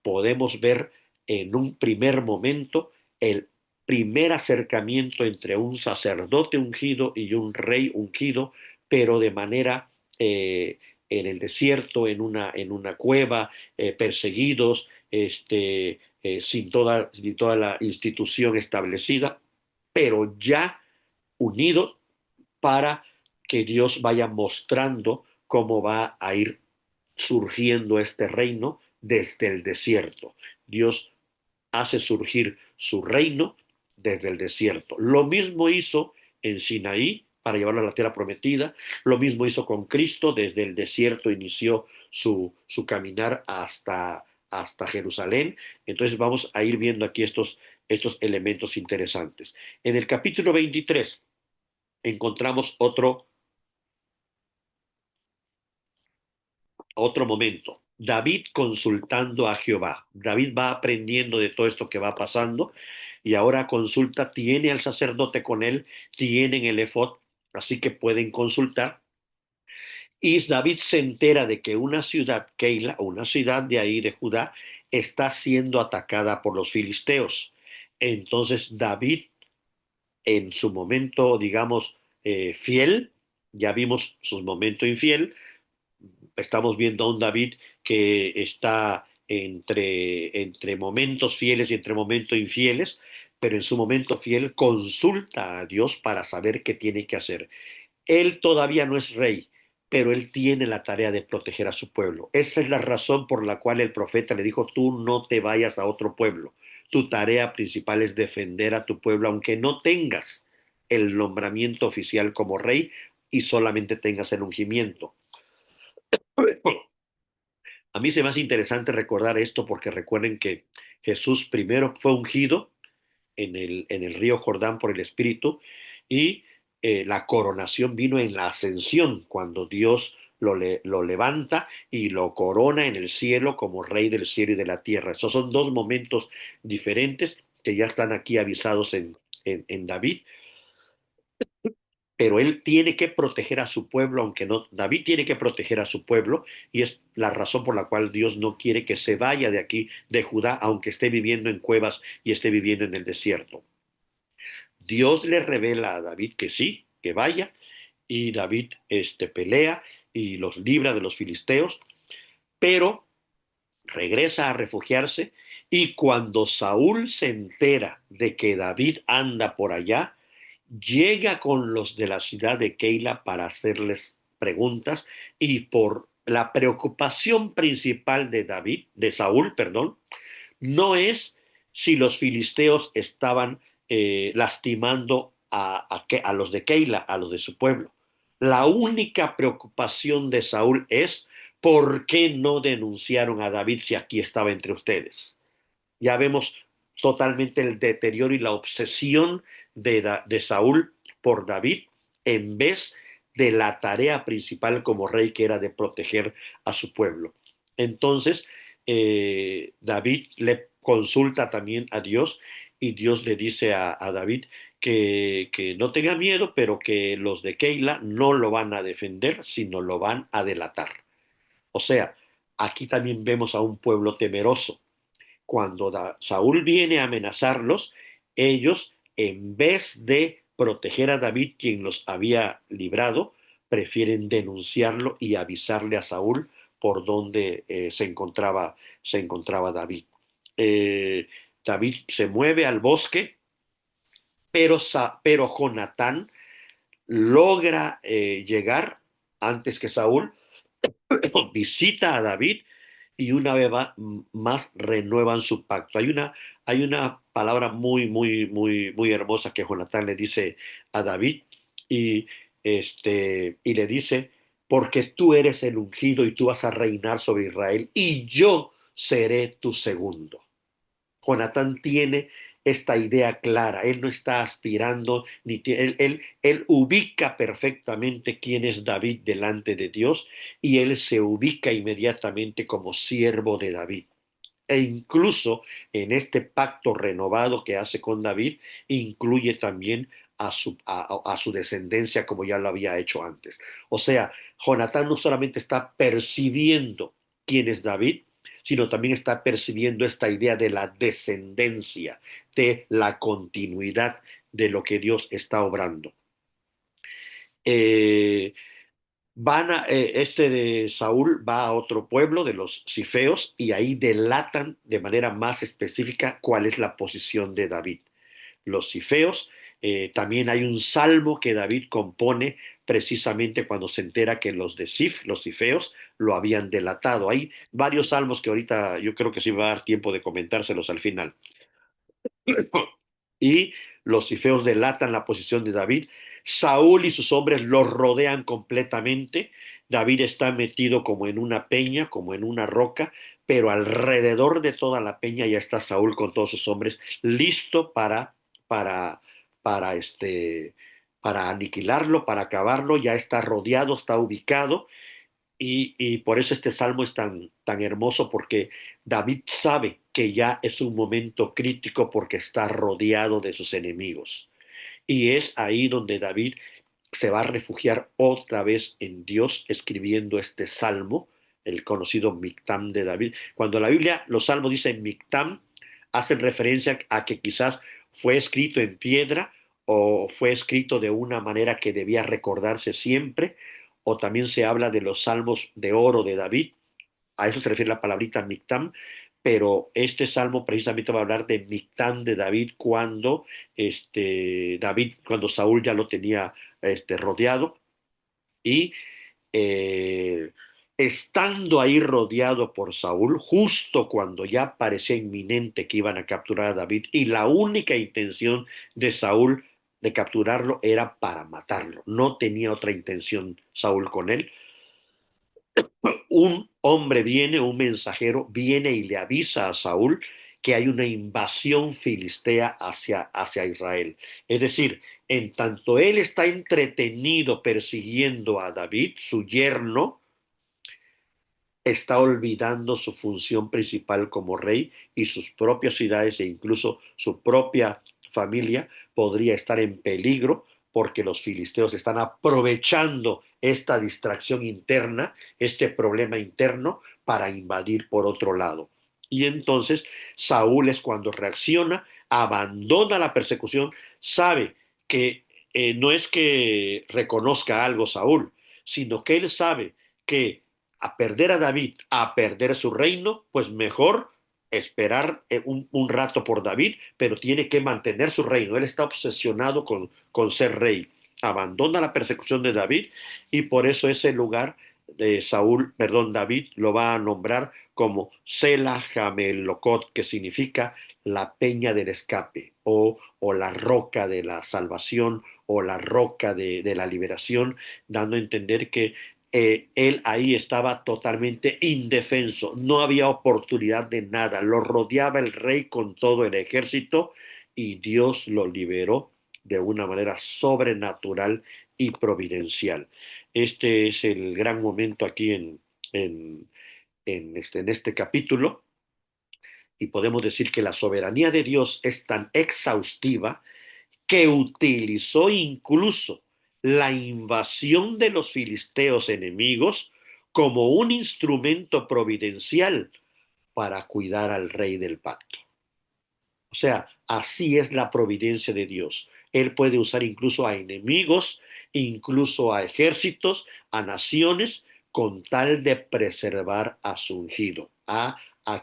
podemos ver en un primer momento el primer acercamiento entre un sacerdote ungido y un rey ungido, pero de manera en el desierto, en una cueva, perseguidos, sin toda la institución establecida, pero ya unidos para que Dios vaya mostrando cómo va a ir surgiendo este reino desde el desierto. Dios hace surgir su reino desde el desierto. Lo mismo hizo en Sinaí para llevarlo a la tierra prometida, lo mismo hizo con Cristo, desde el desierto inició su caminar hasta Jerusalén. Entonces vamos a ir viendo aquí estos elementos interesantes. En el capítulo 23 encontramos otro momento. David consultando a Jehová. David va aprendiendo de todo esto que va pasando y ahora consulta, tiene al sacerdote con él, tienen el efod, así que pueden consultar. Y David se entera de que una ciudad, Keila, una ciudad de ahí de Judá, está siendo atacada por los filisteos. Entonces David, en su momento, digamos, fiel, ya vimos su momento infiel, estamos viendo a un David que está entre momentos fieles y entre momentos infieles, pero en su momento fiel consulta a Dios para saber qué tiene que hacer. Él todavía no es rey, pero él tiene la tarea de proteger a su pueblo. Esa es la razón por la cual el profeta le dijo, tú no te vayas a otro pueblo. Tu tarea principal es defender a tu pueblo, aunque no tengas el nombramiento oficial como rey y solamente tengas el ungimiento. A mí se me hace interesante recordar esto porque recuerden que Jesús primero fue ungido en el río Jordán por el Espíritu y la coronación vino en la ascensión, cuando Dios lo levanta y lo corona en el cielo como rey del cielo y de la tierra. Esos son dos momentos diferentes que ya están aquí avisados en David, pero él tiene que proteger a su pueblo, aunque no, David tiene que proteger a su pueblo, y es la razón por la cual Dios no quiere que se vaya de aquí, de Judá, aunque esté viviendo en cuevas y esté viviendo en el desierto. Dios le revela a David que sí, que vaya, y David pelea y los libra de los filisteos, pero regresa a refugiarse, y cuando Saúl se entera de que David anda por allá, llega con los de la ciudad de Keila para hacerles preguntas, y por la preocupación principal de David, de Saúl, perdón, no es si los filisteos estaban lastimando a los de Keila, a los de su pueblo. La única preocupación de Saúl es ¿por qué no denunciaron a David si aquí estaba entre ustedes? Ya vemos totalmente el deterioro y la obsesión de Saúl por David en vez de la tarea principal como rey, que era de proteger a su pueblo. Entonces, David le consulta también a Dios y Dios le dice a David que no tenga miedo, pero que los de Keila no lo van a defender, sino lo van a delatar. O sea, aquí también vemos a un pueblo temeroso. Cuando Saúl viene a amenazarlos, ellos, en vez de proteger a David, quien los había librado, prefieren denunciarlo y avisarle a Saúl por dónde se encontraba David. Eh, David se mueve al bosque, pero Jonatán logra llegar antes que Saúl, visita a David y una vez más renuevan su pacto. Hay una palabra muy, muy, muy, muy hermosa que Jonatán le dice a David y, y le dice, porque tú eres el ungido y tú vas a reinar sobre Israel y yo seré tu segundo. Jonatán tiene esta idea clara, él no está aspirando, él ubica perfectamente quién es David delante de Dios y él se ubica inmediatamente como siervo de David. E incluso en este pacto renovado que hace con David, incluye también a su descendencia como ya lo había hecho antes. O sea, Jonatán no solamente está percibiendo quién es David, sino también está percibiendo esta idea de la descendencia, de la continuidad de lo que Dios está obrando. Eh, Este de Saúl va a otro pueblo de los Cifeos y ahí delatan de manera más específica cuál es la posición de David. Los Cifeos, también hay un salmo que David compone precisamente cuando se entera que los de Sif, los Cifeos, lo habían delatado. Hay varios salmos que ahorita yo creo que sí va a dar tiempo de comentárselos al final. Y los cifeos delatan la posición de David. Saúl y sus hombres lo rodean completamente. David está metido como en una peña, como en una roca, pero alrededor de toda la peña ya está Saúl con todos sus hombres, listo para, para, este, para aniquilarlo, para acabarlo. Ya está rodeado, está ubicado y por eso este salmo es tan hermoso, porque David sabe que ya es un momento crítico porque está rodeado de sus enemigos. Y es ahí donde David se va a refugiar otra vez en Dios escribiendo este salmo, el conocido Mictam de David. Cuando la Biblia, los salmos dicen Mictam, hacen referencia a que quizás fue escrito en piedra o fue escrito de una manera que debía recordarse siempre, o también se habla de los salmos de oro de David, a eso se refiere la palabrita Mictam, pero este salmo precisamente va a hablar de Mictam de David cuando cuando Saúl ya lo tenía rodeado y eh, estando ahí rodeado por Saúl, justo cuando ya parecía inminente que iban a capturar a David y la única intención de Saúl de capturarlo era para matarlo, no tenía otra intención Saúl con él. Un hombre viene, un mensajero viene y le avisa a Saúl que hay una invasión filistea hacia Israel. Es decir, en tanto él está entretenido persiguiendo a David, su yerno, está olvidando su función principal como rey y sus propias ciudades e incluso su propia familia podría estar en peligro porque los filisteos están aprovechando esta distracción interna, este problema interno, para invadir por otro lado. Y entonces Saúl es cuando reacciona, abandona la persecución, sabe que no es que reconozca algo Saúl, sino que él sabe que a perder a David, a perder su reino, pues mejor esperar un rato por David, pero tiene que mantener su reino. Él está obsesionado con ser rey. Abandona la persecución de David y por eso ese lugar de Saúl, perdón, David lo va a nombrar como Sela Jamelocot, que significa la peña del escape o la roca de la salvación o la roca de la liberación, dando a entender que él ahí estaba totalmente indefenso, no había oportunidad de nada, lo rodeaba el rey con todo el ejército y Dios lo liberó de una manera sobrenatural y providencial. Este es el gran momento aquí en, en este capítulo y podemos decir que la soberanía de Dios es tan exhaustiva que utilizó incluso la invasión de los filisteos enemigos como un instrumento providencial para cuidar al rey del pacto. O sea, así es la providencia de Dios. Él puede usar incluso a enemigos, incluso a ejércitos, a naciones, con tal de preservar a su ungido, a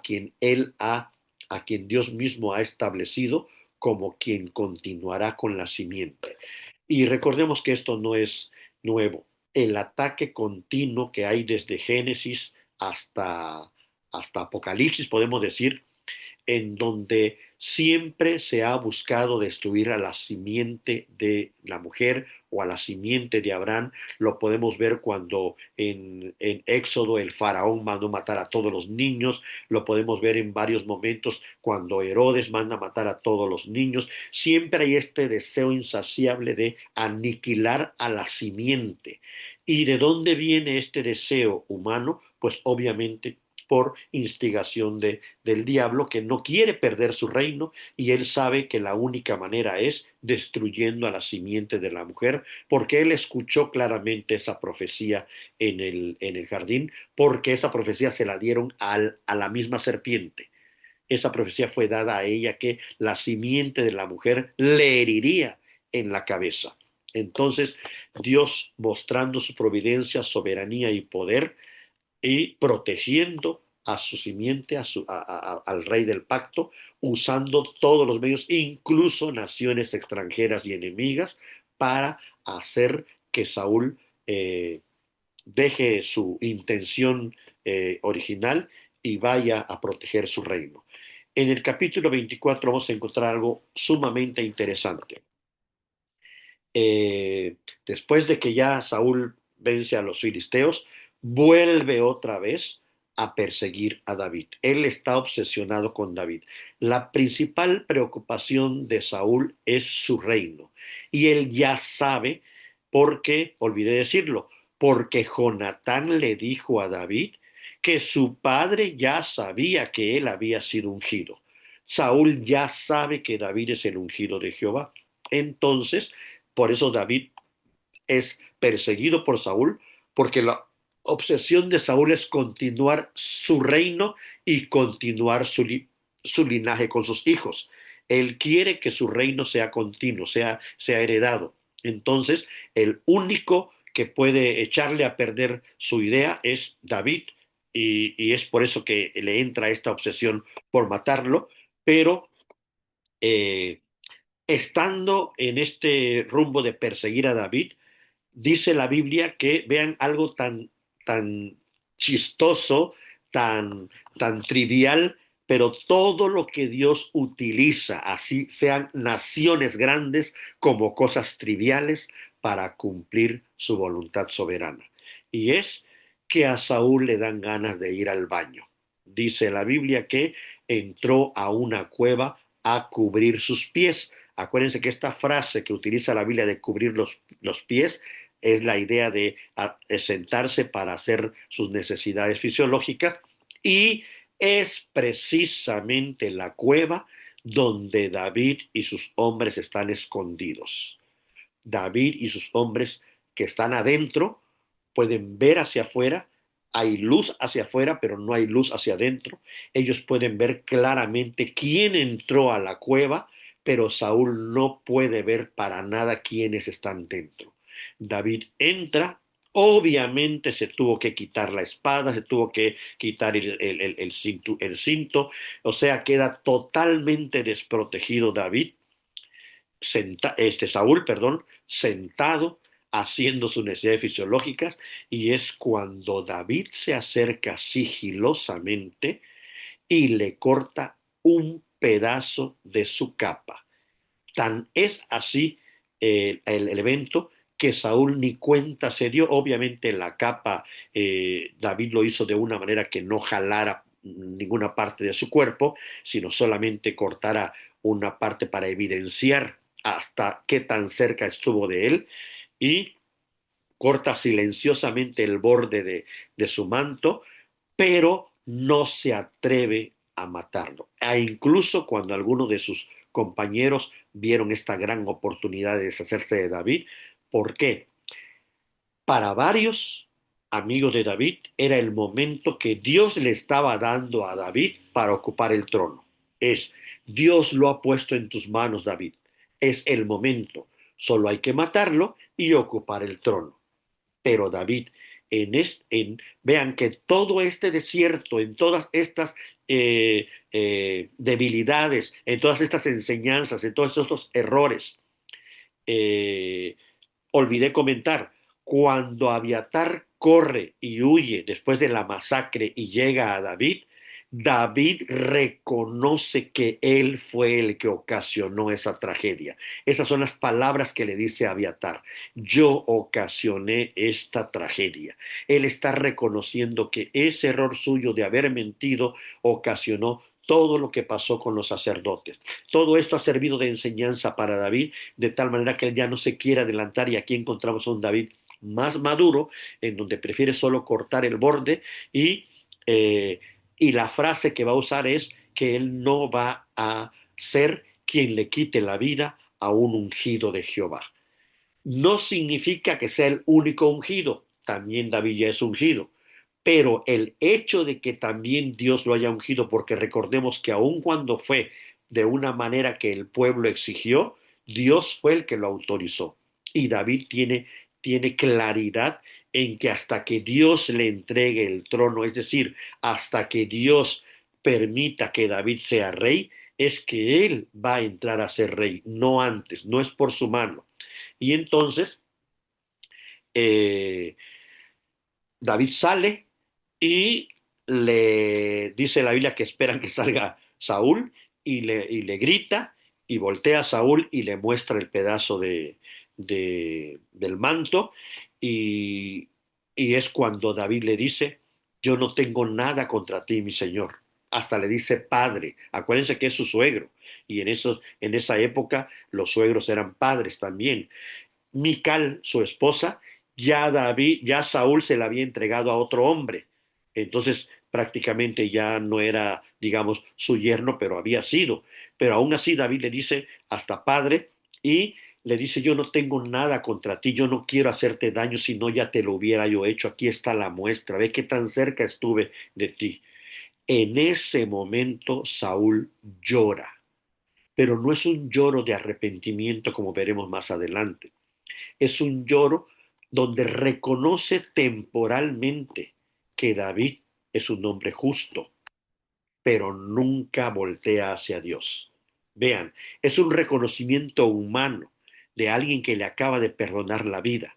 quien a quien Dios mismo ha establecido como quien continuará con la simiente. Y recordemos que esto no es nuevo. El ataque continuo que hay desde Génesis hasta Apocalipsis, podemos decir, en donde siempre se ha buscado destruir a la simiente de la mujer o a la simiente de Abraham. Lo podemos ver cuando en Éxodo el faraón mandó matar a todos los niños, lo podemos ver en varios momentos cuando Herodes manda matar a todos los niños. Siempre hay este deseo insaciable de aniquilar a la simiente. ¿Y de dónde viene este deseo humano? Pues obviamente por instigación del diablo, que no quiere perder su reino y él sabe que la única manera es destruyendo a la simiente de la mujer, porque él escuchó claramente esa profecía en el jardín, porque esa profecía se la dieron a la misma serpiente. Esa profecía fue dada a ella que la simiente de la mujer le heriría en la cabeza. Entonces, Dios mostrando su providencia, soberanía y poder y protegiendo a su simiente, al rey del pacto, usando todos los medios, incluso naciones extranjeras y enemigas, para hacer que Saúl deje su intención original y vaya a proteger su reino. En el capítulo 24 vamos a encontrar algo sumamente interesante. Eh, Después de que ya Saúl vence a los filisteos, vuelve otra vez a perseguir a David. Él está obsesionado con David. La principal preocupación de Saúl es su reino. Y él ya sabe, porque, olvidé decirlo, porque Jonatán le dijo a David que su padre ya sabía que él había sido ungido. Saúl ya sabe que David es el ungido de Jehová. Entonces, por eso David es perseguido por Saúl, porque la obsesión de Saúl es continuar su reino y continuar su linaje con sus hijos. Él quiere que su reino sea continuo, sea heredado. Entonces, el único que puede echarle a perder su idea es David, y es por eso que le entra esta obsesión por matarlo, pero eh, estando en este rumbo de perseguir a David, dice la Biblia que vean algo tan chistoso, tan trivial, pero todo lo que Dios utiliza, así sean naciones grandes como cosas triviales, para cumplir su voluntad soberana. Y es que a Saúl le dan ganas de ir al baño. Dice la Biblia que entró a una cueva a cubrir sus pies. Acuérdense que esta frase que utiliza la Biblia de cubrir los pies es la idea de sentarse para hacer sus necesidades fisiológicas, y es precisamente la cueva donde David y sus hombres están escondidos. David y sus hombres que están adentro pueden ver hacia afuera, hay luz hacia afuera, pero no hay luz hacia adentro. Ellos pueden ver claramente quién entró a la cueva, pero Saúl no puede ver para nada quiénes están dentro. David entra, obviamente se tuvo que quitar la espada, se tuvo que quitar el cinto, o sea, queda totalmente desprotegido David, Saúl, perdón, sentado haciendo sus necesidades fisiológicas, y es cuando David se acerca sigilosamente y le corta un pedazo de su capa. Tan es así el evento que Saúl ni cuenta se dio. Obviamente la capa, David lo hizo de una manera que no jalara ninguna parte de su cuerpo, sino solamente cortara una parte para evidenciar hasta qué tan cerca estuvo de él, y corta silenciosamente el borde de su manto, pero no se atreve a matarlo. E incluso cuando algunos de sus compañeros vieron esta gran oportunidad de deshacerse de David. ¿Por qué? Para varios amigos de David era el momento que Dios le estaba dando a David para ocupar el trono. Es, Dios lo ha puesto en tus manos, David. Es el momento. Solo hay que matarlo y ocupar el trono. Pero David, vean que todo este desierto, en todas estas debilidades, en todas estas enseñanzas, en todos estos errores, eh, olvidé comentar, cuando Abiatar corre y huye después de la masacre y llega a David, David reconoce que él fue el que ocasionó esa tragedia. Esas son las palabras que le dice a Abiatar. Yo ocasioné esta tragedia. Él está reconociendo que ese error suyo de haber mentido ocasionó todo lo que pasó con los sacerdotes. Todo esto ha servido de enseñanza para David, de tal manera que él ya no se quiere adelantar, y aquí encontramos a un David más maduro, en donde prefiere solo cortar el borde, y, eh, y la frase que va a usar es que él no va a ser quien le quite la vida a un ungido de Jehová. No significa que sea el único ungido, también David ya es ungido, pero el hecho de que también Dios lo haya ungido, porque recordemos que aun cuando fue de una manera que el pueblo exigió, Dios fue el que lo autorizó. Y David tiene claridad en que hasta que Dios le entregue el trono, es decir, hasta que Dios permita que David sea rey, es que él va a entrar a ser rey, no antes, no es por su mano. Y entonces eh, David sale y le dice la Biblia que esperan que salga Saúl y le grita y voltea a Saúl y le muestra el pedazo del manto y, y es cuando David le dice, yo no tengo nada contra ti, mi señor. Hasta le dice padre. Acuérdense que es su suegro. Y en esa época los suegros eran padres también. Mical, su esposa, ya Saúl se la había entregado a otro hombre. Entonces, prácticamente ya no era, digamos, su yerno, pero había sido. Pero aún así David le dice hasta padre y le dice, yo no tengo nada contra ti, yo no quiero hacerte daño, si no ya te lo hubiera yo hecho. Aquí está la muestra, ve qué tan cerca estuve de ti. En ese momento Saúl llora, pero no es un lloro de arrepentimiento como veremos más adelante, es un lloro donde reconoce temporalmente que David es un hombre justo, pero nunca voltea hacia Dios. Vean, es un reconocimiento humano de alguien que le acaba de perdonar la vida.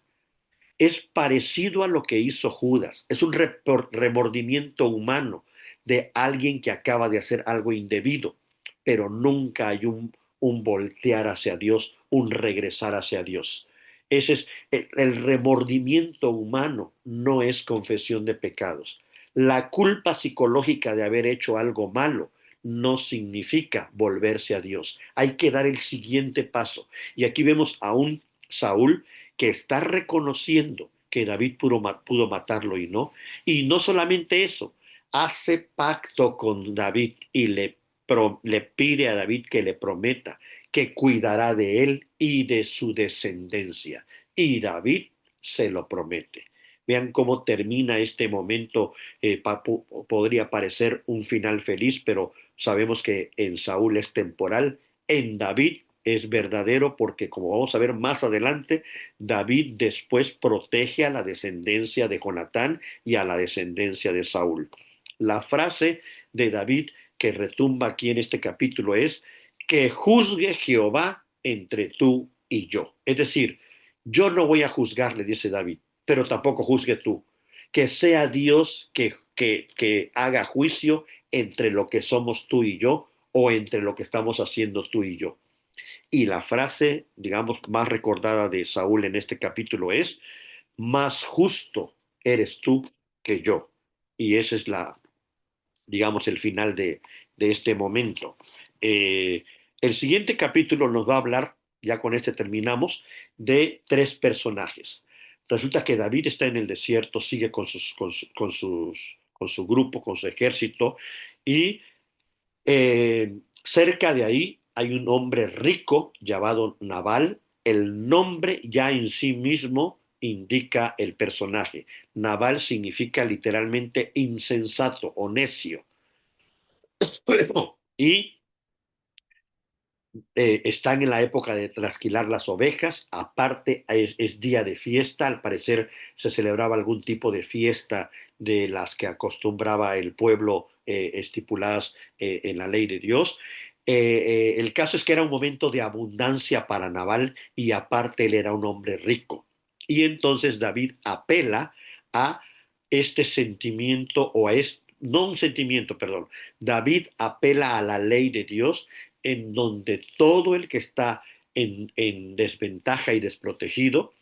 Es parecido a lo que hizo Judas, es un remordimiento humano de alguien que acaba de hacer algo indebido, pero nunca hay un voltear hacia Dios, un regresar hacia Dios. Ese es el remordimiento humano, no es confesión de pecados. La culpa psicológica de haber hecho algo malo no significa volverse a Dios. Hay que dar el siguiente paso. Y aquí vemos a un Saúl que está reconociendo que David pudo matarlo y no. Y no solamente eso, hace pacto con David y le pide a David que le prometa que cuidará de él y de su descendencia. Y David se lo promete. Vean cómo termina este momento. Podría parecer un final feliz, pero sabemos que en Saúl es temporal, en David es verdadero porque, como vamos a ver más adelante, David después protege a la descendencia de Jonatán y a la descendencia de Saúl. La frase de David que retumba aquí en este capítulo es que juzgue Jehová entre tú y yo. Es decir, yo no voy a juzgar, le dice David, pero tampoco juzgue tú. Que sea Dios que haga juicio entre lo que somos tú y yo o entre lo que estamos haciendo tú y yo. Y la frase, digamos, más recordada de Saúl en este capítulo es, más justo eres tú que yo. Y ese es digamos, el final de este momento. Eh, el siguiente capítulo nos va a hablar, ya con este terminamos, de tres personajes. Resulta que David está en el desierto, sigue con su grupo, con su ejército, y cerca de ahí hay un hombre rico llamado Nabal. El nombre ya en sí mismo indica el personaje. Nabal significa literalmente insensato o necio. Y están en la época de trasquilar las ovejas, aparte es día de fiesta, al parecer se celebraba algún tipo de fiesta de las que acostumbraba el pueblo estipuladas en la ley de Dios. El caso es que era un momento de abundancia para Nabal y aparte él era un hombre rico. Y entonces David apela a este sentimiento o no un sentimiento, perdón, David apela a la ley de Dios en donde todo el que está en desventaja y desprotegido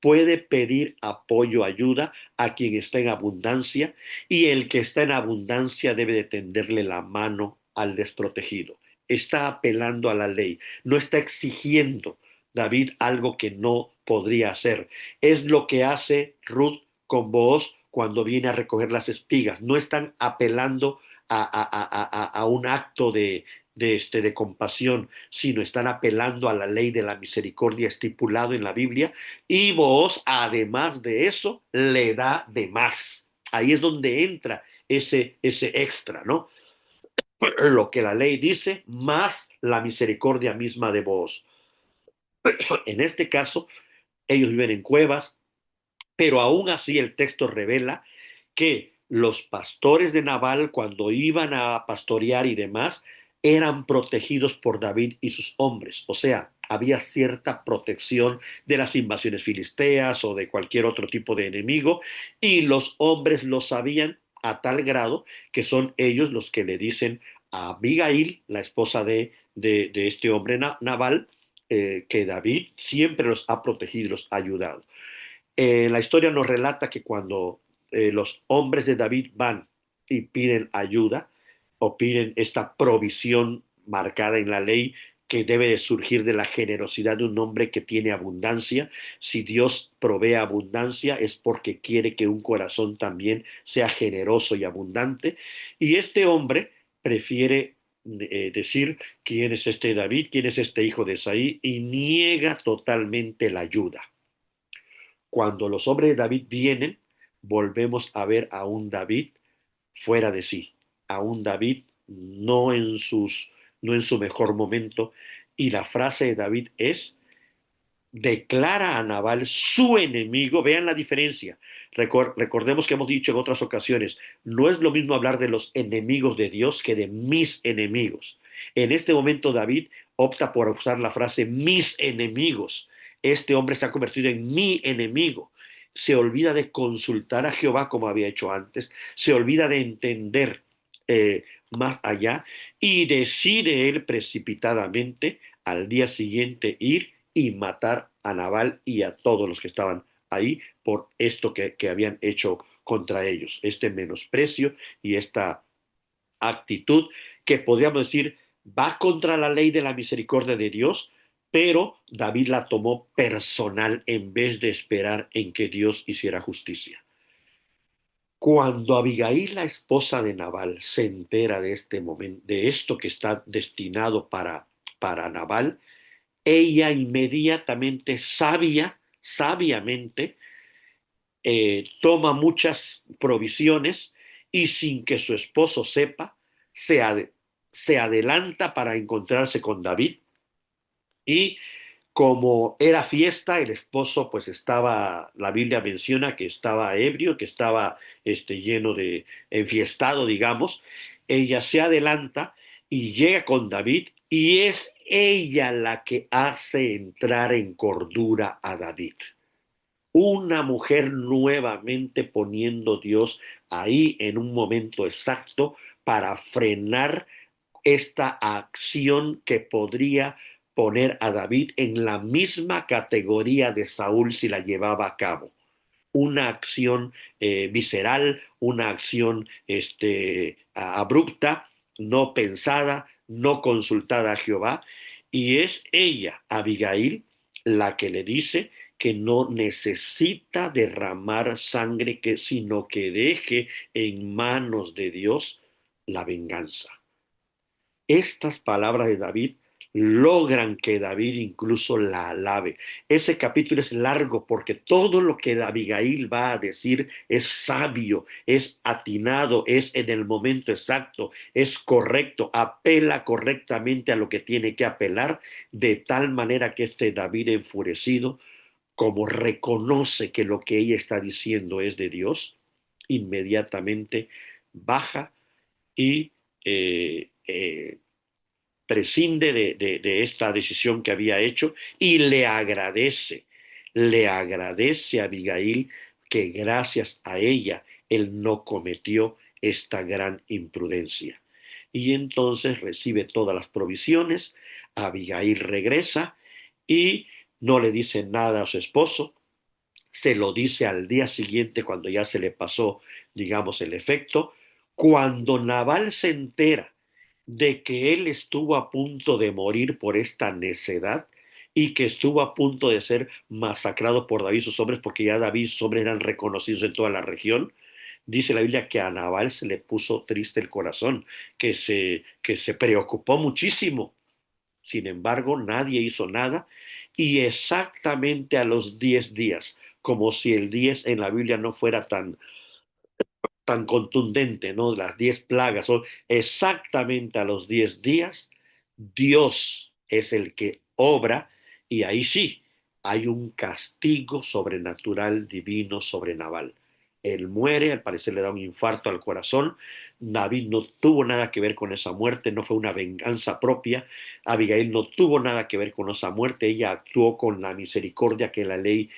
puede pedir apoyo, ayuda a quien está en abundancia y el que está en abundancia debe de tenderle la mano al desprotegido. Está apelando a la ley, no está exigiendo David algo que no podría hacer. Es lo que hace Ruth con Booz cuando viene a recoger las espigas. No están apelando a un acto de compasión, sino están apelando a la ley de la misericordia estipulado en la Biblia y vos, además de eso, le da de más. Ahí es donde entra ese extra, ¿no? Lo que la ley dice, más la misericordia misma de vos. En este caso, ellos viven en cuevas, pero aún así el texto revela que los pastores de Nabal, cuando iban a pastorear y demás, eran protegidos por David y sus hombres. O sea, había cierta protección de las invasiones filisteas o de cualquier otro tipo de enemigo, y los hombres lo sabían a tal grado que son ellos los que le dicen a Abigail, la esposa de este hombre Nabal, que David siempre los ha protegido y los ha ayudado. La historia nos relata que cuando los hombres de David van y piden ayuda o piden esta provisión marcada en la ley que debe de surgir de la generosidad de un hombre que tiene abundancia. Si Dios provee abundancia es porque quiere que un corazón también sea generoso y abundante. Y este hombre prefiere decir quién es este David, quién es este hijo de Isaí, y niega totalmente la ayuda. Cuando los hombres de David vienen, volvemos a ver a un David fuera de sí, a un David no en su mejor momento. Y la frase de David es, declara a Nabal su enemigo. Vean la diferencia. Recordemos que hemos dicho en otras ocasiones, no es lo mismo hablar de los enemigos de Dios que de mis enemigos. En este momento David opta por usar la frase mis enemigos. Este hombre se ha convertido en mi enemigo. Se olvida de consultar a Jehová como había hecho antes. Se olvida de entender más allá, y decide él precipitadamente al día siguiente ir y matar a Nabal y a todos los que estaban ahí por esto que habían hecho contra ellos, este menosprecio y esta actitud que podríamos decir va contra la ley de la misericordia de Dios, pero David la tomó personal en vez de esperar en que Dios hiciera justicia. Cuando Abigail, la esposa de Nabal, se entera de este momento, de esto que está destinado para Nabal, ella inmediatamente, sabiamente, toma muchas provisiones y sin que su esposo sepa, se, ad- se adelanta para encontrarse con David, y como era fiesta, el esposo pues estaba, la Biblia menciona que estaba ebrio, que estaba lleno de, enfiestado, digamos. Ella se adelanta y llega con David, y es ella la que hace entrar en cordura a David. Una mujer nuevamente poniendo Dios ahí en un momento exacto para frenar esta acción que podría poner a David en la misma categoría de Saúl si la llevaba a cabo. Una acción visceral, una acción abrupta, no pensada, no consultada a Jehová. Y es ella, Abigail, la que le dice que no necesita derramar sangre, sino que deje en manos de Dios la venganza. Estas palabras de David logran que David incluso la alabe. Ese capítulo es largo porque todo lo que Abigail va a decir es sabio, es atinado, es en el momento exacto, es correcto, apela correctamente a lo que tiene que apelar, de tal manera que este David enfurecido, como reconoce que lo que ella está diciendo es de Dios, inmediatamente baja y prescinde de esta decisión que había hecho y le agradece a Abigail que gracias a ella él no cometió esta gran imprudencia. Y entonces recibe todas las provisiones, Abigail regresa y no le dice nada a su esposo, se lo dice al día siguiente cuando ya se le pasó, digamos, el efecto. Cuando Nabal se entera de que él estuvo a punto de morir por esta necedad y que estuvo a punto de ser masacrado por David y sus hombres, porque ya David y sus hombres eran reconocidos en toda la región, dice la Biblia que a Nabal se le puso triste el corazón, que se preocupó muchísimo. Sin embargo, nadie hizo nada, y exactamente a los 10 días, como si el 10 en la Biblia no fuera tan contundente, ¿no? Las 10 plagas son exactamente a los 10 días, Dios es el que obra, y ahí sí, hay un castigo sobrenatural, divino sobre Nabal. Él muere, al parecer le da un infarto al corazón. David no tuvo nada que ver con esa muerte, no fue una venganza propia. Abigail no tuvo nada que ver con esa muerte, ella actuó con la misericordia que la ley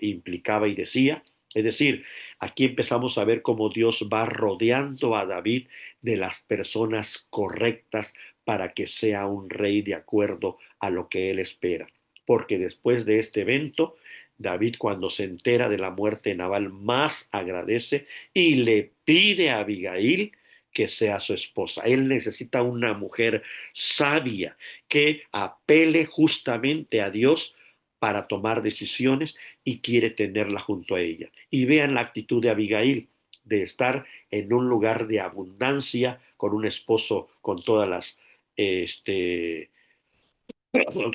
implicaba y decía. Es decir, aquí empezamos a ver cómo Dios va rodeando a David de las personas correctas para que sea un rey de acuerdo a lo que él espera. Porque después de este evento, David, cuando se entera de la muerte de Nabal, más agradece y le pide a Abigail que sea su esposa. Él necesita una mujer sabia que apele justamente a Dios para tomar decisiones y quiere tenerla junto a ella. Y vean la actitud de Abigail, de estar en un lugar de abundancia con un esposo con todas las, este,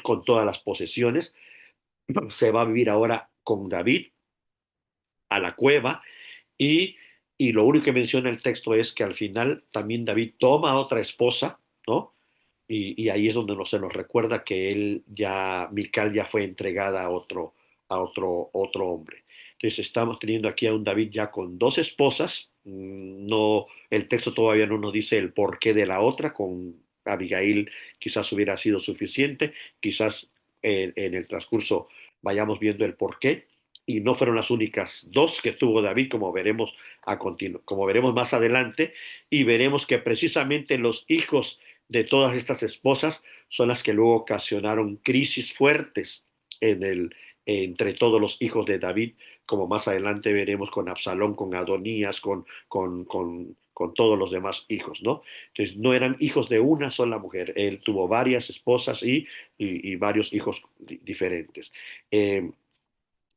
con todas las posesiones. Se va a vivir ahora con David a la cueva y, y lo único que menciona el texto es que al final también David toma a otra esposa, ¿no? Y ahí es donde se nos recuerda que él ya, Mical ya fue entregada a otro hombre. Entonces estamos teniendo aquí a un David ya con dos esposas. No, el texto todavía no nos dice el porqué de la otra. Con Abigail quizás hubiera sido suficiente. Quizás en el transcurso vayamos viendo el porqué. Y no fueron las únicas dos que tuvo David, como veremos más adelante, y veremos que precisamente los hijos de todas estas esposas son las que luego ocasionaron crisis fuertes entre todos los hijos de David, como más adelante veremos con Absalón, con Adonías, con todos los demás hijos, ¿no? Entonces, no eran hijos de una sola mujer, él tuvo varias esposas y varios hijos diferentes.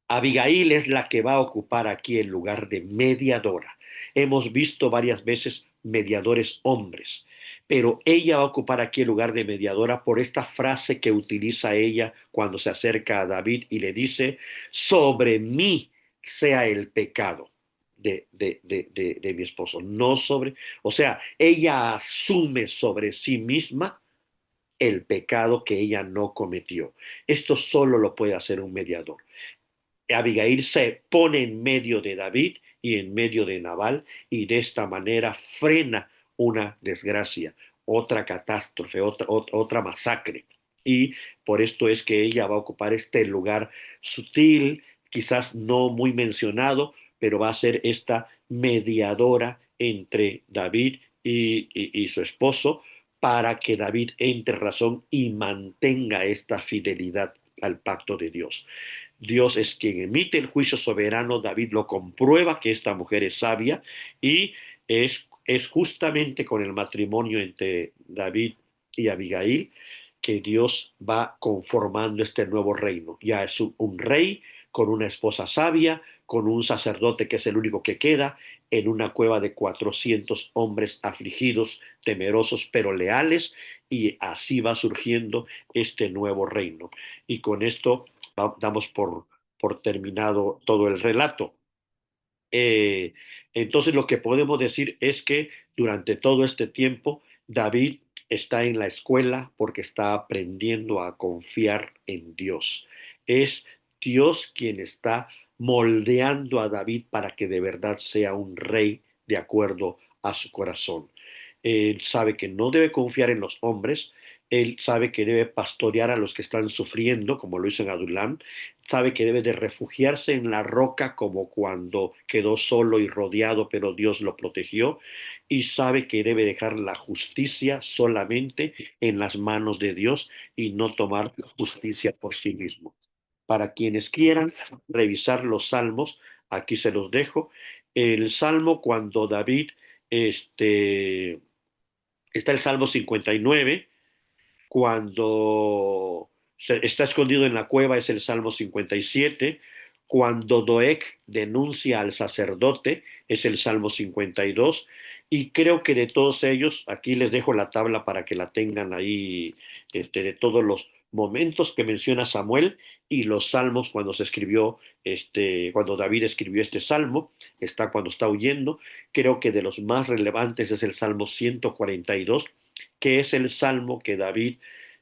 Abigail es la que va a ocupar aquí el lugar de mediadora. Hemos visto varias veces mediadores hombres, pero ella va a ocupar aquí el lugar de mediadora por esta frase que utiliza ella cuando se acerca a David y le dice, sobre mí sea el pecado de mi esposo, no sobre, o sea, ella asume sobre sí misma el pecado que ella no cometió. Esto solo lo puede hacer un mediador. Abigail se pone en medio de David y en medio de Nabal y de esta manera frena una desgracia, otra catástrofe, otra masacre. Y por esto es que ella va a ocupar este lugar sutil, quizás no muy mencionado, pero va a ser esta mediadora entre David y su esposo para que David entre razón y mantenga esta fidelidad al pacto de Dios. Dios es quien emite el juicio soberano, David lo comprueba que esta mujer es sabia y es justamente con el matrimonio entre David y Abigail que Dios va conformando este nuevo reino. Ya es un rey con una esposa sabia, con un sacerdote que es el único que queda, en una cueva de 400 hombres afligidos, temerosos, pero leales, y así va surgiendo este nuevo reino. Y con esto damos por terminado todo el relato. Eh, entonces lo que podemos decir es que durante todo este tiempo David está en la escuela porque está aprendiendo a confiar en Dios. Es Dios quien está moldeando a David para que de verdad sea un rey de acuerdo a su corazón. Él sabe que no debe confiar en los hombres, él sabe que debe pastorear a los que están sufriendo, como lo hizo en Adulam, sabe que debe de refugiarse en la roca como cuando quedó solo y rodeado, pero Dios lo protegió, y sabe que debe dejar la justicia solamente en las manos de Dios y no tomar justicia por sí mismo. Para quienes quieran revisar los salmos, aquí se los dejo. El salmo cuando David, este, está el Salmo 59, cuando está escondido en la cueva es el Salmo 57, cuando Doeg denuncia al sacerdote es el Salmo 52, y creo que de todos ellos, aquí les dejo la tabla para que la tengan ahí, de todos los momentos que menciona Samuel y los salmos cuando se escribió, cuando David escribió este salmo, está cuando está huyendo. Creo que de los más relevantes es el Salmo 142, que es el salmo que David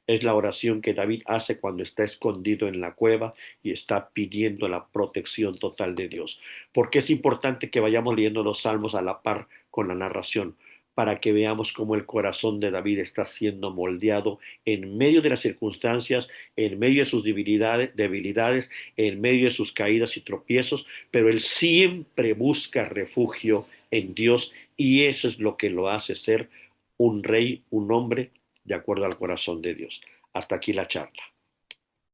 Es la oración que David hace cuando está escondido en la cueva y está pidiendo la protección total de Dios. Porque es importante que vayamos leyendo los salmos a la par con la narración, para que veamos cómo el corazón de David está siendo moldeado en medio de las circunstancias, en medio de sus debilidades, en medio de sus caídas y tropiezos, pero él siempre busca refugio en Dios y eso es lo que lo hace ser un rey, un hombre de acuerdo al corazón de Dios. Hasta aquí la charla.